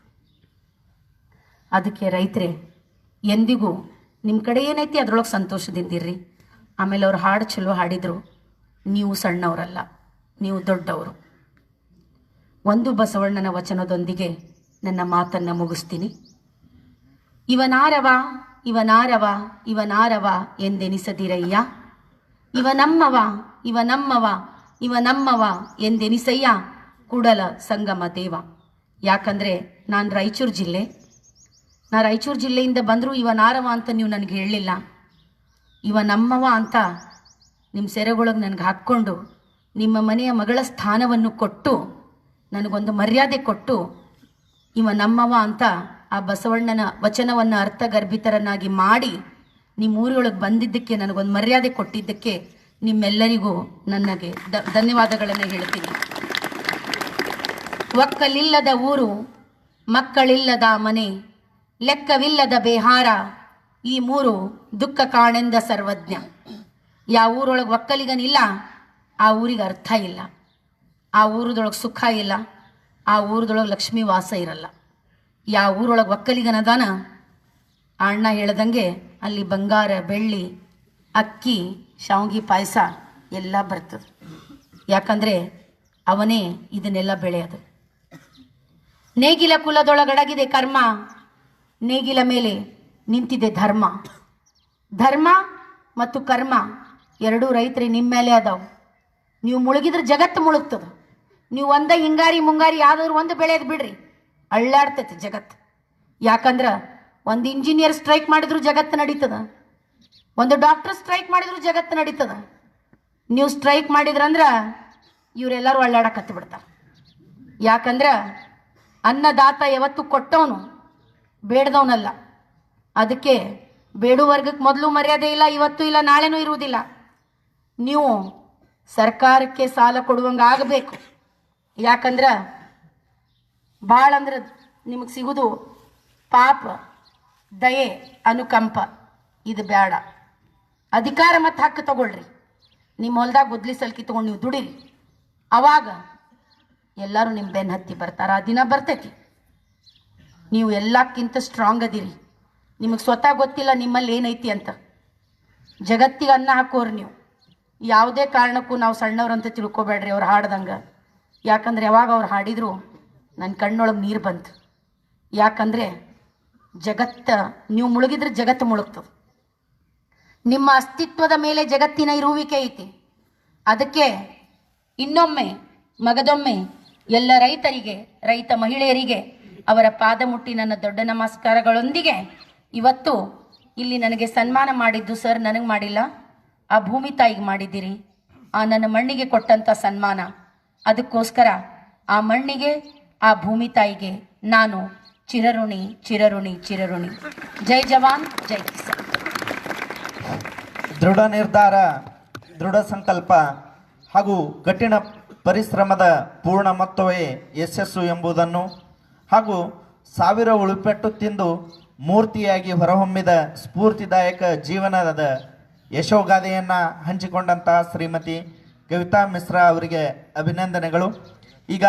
ಅದಕ್ಕೆ ರೈತರೇ ಎಂದಿಗೂ ನಿಮ್ಮ ಕಡೆ ಏನೈತಿ ಅದರೊಳಗೆ ಸಂತೋಷದಿಂದಿರ್ರಿ. ಆಮೇಲೆ ಅವ್ರು ಹಾಡು ಚಲೋ ಹಾಡಿದರು, ನೀವು ಸಣ್ಣವರಲ್ಲ, ನೀವು ದೊಡ್ಡವರು. ಒಂದು ಬಸವಣ್ಣನ ವಚನದೊಂದಿಗೆ ನನ್ನ ಮಾತನ್ನು ಮುಗಿಸ್ತೀನಿ. ಇವನಾರವ ಇವನಾರವ ಇವನಾರವ ಎಂದೆನಿಸದಿರಯ್ಯ, ಇವನಮ್ಮವ ಇವನಮ್ಮವ ಇವನಮ್ಮವ ಎಂದೆನಿಸಯ್ಯ ಕೂಡಲ ಸಂಗಮ ದೇವ. ಯಾಕಂದರೆ ನಾನು ರಾಯಚೂರು ಜಿಲ್ಲೆಯಿಂದ ಬಂದರೂ ಇವನಾರವ ಅಂತ ನೀವು ನನಗೆ ಹೇಳಲಿಲ್ಲ. ಇವನಮ್ಮವ ಅಂತ ನಿಮ್ಮ ಸೆರೆಗೊಳಗೆ ನನಗೆ ಹಾಕ್ಕೊಂಡು ನಿಮ್ಮ ಮನೆಯ ಮಗಳ ಸ್ಥಾನವನ್ನು ಕೊಟ್ಟು ನನಗೊಂದು ಮರ್ಯಾದೆ ಕೊಟ್ಟು ಇವನಮ್ಮವ ಅಂತ ಆ ಬಸವಣ್ಣನ ವಚನವನ್ನು ಅರ್ಥಗರ್ಭಿತರನ್ನಾಗಿ ಮಾಡಿ ನಿಮ್ಮ ಊರೊಳಗೆ ಬಂದಿದ್ದಕ್ಕೆ, ನನಗೊಂದು ಮರ್ಯಾದೆ ಕೊಟ್ಟಿದ್ದಕ್ಕೆ ನಿಮ್ಮೆಲ್ಲರಿಗೂ ನನಗೆ ಧನ್ಯವಾದಗಳನ್ನು ಹೇಳ್ತೀನಿ. ಒಕ್ಕಲಿಲ್ಲದ ಊರು, ಮಕ್ಕಳಿಲ್ಲದ ಮನೆ, ಲೆಕ್ಕವಿಲ್ಲದ ಬೇಹಾರ, ಈ ಮೂರು ದುಃಖ ಕಾಣೆಂದ ಸರ್ವಜ್ಞ. ಯಾವ ಊರೊಳಗೆ ಒಕ್ಕಲಿಗನಿಲ್ಲ ಆ ಊರಿಗೆ ಅರ್ಥ ಇಲ್ಲ, ಆ ಊರದೊಳಗೆ ಸುಖ ಇಲ್ಲ, ಆ ಊರದೊಳಗೆ ಲಕ್ಷ್ಮೀ ವಾಸ ಇರಲ್ಲ. ಯಾವ ಊರೊಳಗೆ ಒಕ್ಕಲಿಗನದಾನ ಆ ಅಣ್ಣ ಹೇಳ್ದಂಗೆ ಅಲ್ಲಿ ಬಂಗಾರ, ಬೆಳ್ಳಿ, ಅಕ್ಕಿ, ಶಾವ್ಗಿ ಪಾಯಸ ಎಲ್ಲ ಬರ್ತದೆ. ಯಾಕಂದರೆ ಅವನೇ ಇದನ್ನೆಲ್ಲ ಬೆಳೆಯೋದು. ನೇಗಿಲ ಕುಲದೊಳಗಡಗಿದೆ ಕರ್ಮ, ನೇಗಿಲ ಮೇಲೆ ನಿಂತಿದೆ ಧರ್ಮ. ಧರ್ಮ ಮತ್ತು ಕರ್ಮ ಎರಡೂ ರೈತರಿ ನಿಮ್ಮ ಮೇಲೆ ಅದಾವು. ನೀವು ಮುಳುಗಿದ್ರೆ ಜಗತ್ತು ಮುಳುಗ್ತದೆ. ನೀವು ಒಂದೇ ಹಿಂಗಾರಿ ಮುಂಗಾರಿ ಯಾವ್ದಾದ್ರು ಒಂದು ಬೆಳೆಯೋದು ಬಿಡ್ರಿ, ಅಳ್ಳಾಡ್ತೈತಿ ಜಗತ್ತು. ಯಾಕಂದ್ರೆ ಒಂದು ಇಂಜಿನಿಯರ್ ಸ್ಟ್ರೈಕ್ ಮಾಡಿದ್ರು ಜಗತ್ತು ನಡೀತದ, ಒಂದು ಡಾಕ್ಟರ್ ಸ್ಟ್ರೈಕ್ ಮಾಡಿದ್ರು ಜಗತ್ತು ನಡೀತದ. ನೀವು ಸ್ಟ್ರೈಕ್ ಮಾಡಿದ್ರಂದ್ರೆ ಇವರೆಲ್ಲರೂ ಅಳ್ಳಾಡಕತ್ತಿ ಬಿಡ್ತಾರೆ. ಯಾಕಂದ್ರೆ ಅನ್ನದಾತ ಯಾವತ್ತು ಕೊಟ್ಟವನು, ಬೇಡ್ದವನಲ್ಲ. ಅದಕ್ಕೆ ಬೇಡು ವರ್ಗಕ್ಕೆ ಮೊದಲು ಮರ್ಯಾದೆ ಇಲ್ಲ, ಇವತ್ತು ಇಲ್ಲ, ನಾಳೆನೂ ಇರುವುದಿಲ್ಲ. ನೀವು ಸರ್ಕಾರಕ್ಕೆ ಸಾಲ ಕೊಡುವಂಗೆ ಆಗಬೇಕು. ಯಾಕಂದ್ರೆ ಭಾಳ ಅಂದ್ರೆ ನಿಮಗೆ ಸಿಗೋದು ಪಾಪ, ದಯೆ, ಅನುಕಂಪ, ಇದು ಬೇಡ. ಅಧಿಕಾರ ಮತ್ತು ಹಕ್ಕು ತಗೊಳ್ರಿ. ನಿಮ್ಮ ಹೊಲ್ದಾಗ ಗುದ್ಲಿ ಸಲ್ಕಿ ತೊಗೊಂಡು ನೀವು ದುಡಿರಿ, ಅವಾಗ ಎಲ್ಲರೂ ನಿಮ್ಮ ಬೆನ್ನು ಹತ್ತಿ ಬರ್ತಾರೆ. ಆ ದಿನ ಬರ್ತೈತಿ. ನೀವು ಎಲ್ಲಕ್ಕಿಂತ ಸ್ಟ್ರಾಂಗ್ ಅದಿರಿ. ನಿಮಗೆ ಸ್ವತಃ ಗೊತ್ತಿಲ್ಲ ನಿಮ್ಮಲ್ಲಿ ಏನೈತಿ ಅಂತ. ಜಗತ್ತಿಗೆ ಅನ್ನ ಹಾಕೋರು ನೀವು. ಯಾವುದೇ ಕಾರಣಕ್ಕೂ ನಾವು ಸಣ್ಣವ್ರಂತ ತಿಳ್ಕೊಬೇಡ್ರಿ ಅವ್ರು ಹಾಡ್ದಂಗೆ. ಯಾಕಂದ್ರೆ ಯಾವಾಗ ಅವ್ರು ಹಾಡಿದ್ರು ನನ್ನ ಕಣ್ಣೊಳಗೆ ನೀರು ಬಂತು. ಯಾಕಂದರೆ ನೀವು ಮುಳುಗಿದ್ರೆ ಜಗತ್ತು ಮುಳುಗ್ತದೆ. ನಿಮ್ಮ ಅಸ್ತಿತ್ವದ ಮೇಲೆ ಜಗತ್ತಿನ ಇರುವಿಕೆ ಐತಿ. ಅದಕ್ಕೆ ಇನ್ನೊಮ್ಮೆ ಮಗದೊಮ್ಮೆ ಎಲ್ಲ ರೈತರಿಗೆ, ರೈತ ಮಹಿಳೆಯರಿಗೆ ಅವರ ಪಾದ ಮುಟ್ಟಿ ನನ್ನ ದೊಡ್ಡ ನಮಸ್ಕಾರಗಳೊಂದಿಗೆ ಇವತ್ತು ಇಲ್ಲಿ ನನಗೆ ಸನ್ಮಾನ ಮಾಡಿದ್ದು ಸರ್ ನನಗೆ ಮಾಡಿಲ್ಲ, ಆ ಭೂಮಿ ತಾಯಿಗೆ ಮಾಡಿದ್ದೀರಿ. ಆ ನನ್ನ ಮಣ್ಣಿಗೆ ಕೊಟ್ಟಂಥ ಸನ್ಮಾನ, ಅದಕ್ಕೋಸ್ಕರ ಆ ಮಣ್ಣಿಗೆ, ಆ ಭೂಮಿ ತಾಯಿಗೆ ನಾನು ಚಿರಋಣಿ ಚಿರಋಣಿ ಚಿರಋಣಿ. ಜೈ ಜವಾನ್, ಜೈ ಕಿಸಾನ್. ದೃಢ ನಿರ್ಧಾರ, ದೃಢ ಸಂಕಲ್ಪ ಹಾಗೂ ಕಠಿಣ ಪರಿಶ್ರಮದ ಪೂರ್ಣ ಮೊತ್ತವೇ ಯಶಸ್ಸು ಎಂಬುದನ್ನು ಹಾಗೂ ಸಾವಿರ ಉಳುಪೆಟ್ಟು ತಿಂದು ಮೂರ್ತಿಯಾಗಿ ಹೊರಹೊಮ್ಮಿದ ಸ್ಫೂರ್ತಿದಾಯಕ ಜೀವನದ ಯಶೋಗಾಥೆಯನ್ನು ಹಂಚಿಕೊಂಡಂತಹ ಶ್ರೀಮತಿ ಕವಿತಾ ಮಿಶ್ರಾ ಅವರಿಗೆ ಅಭಿನಂದನೆಗಳು. ಈಗ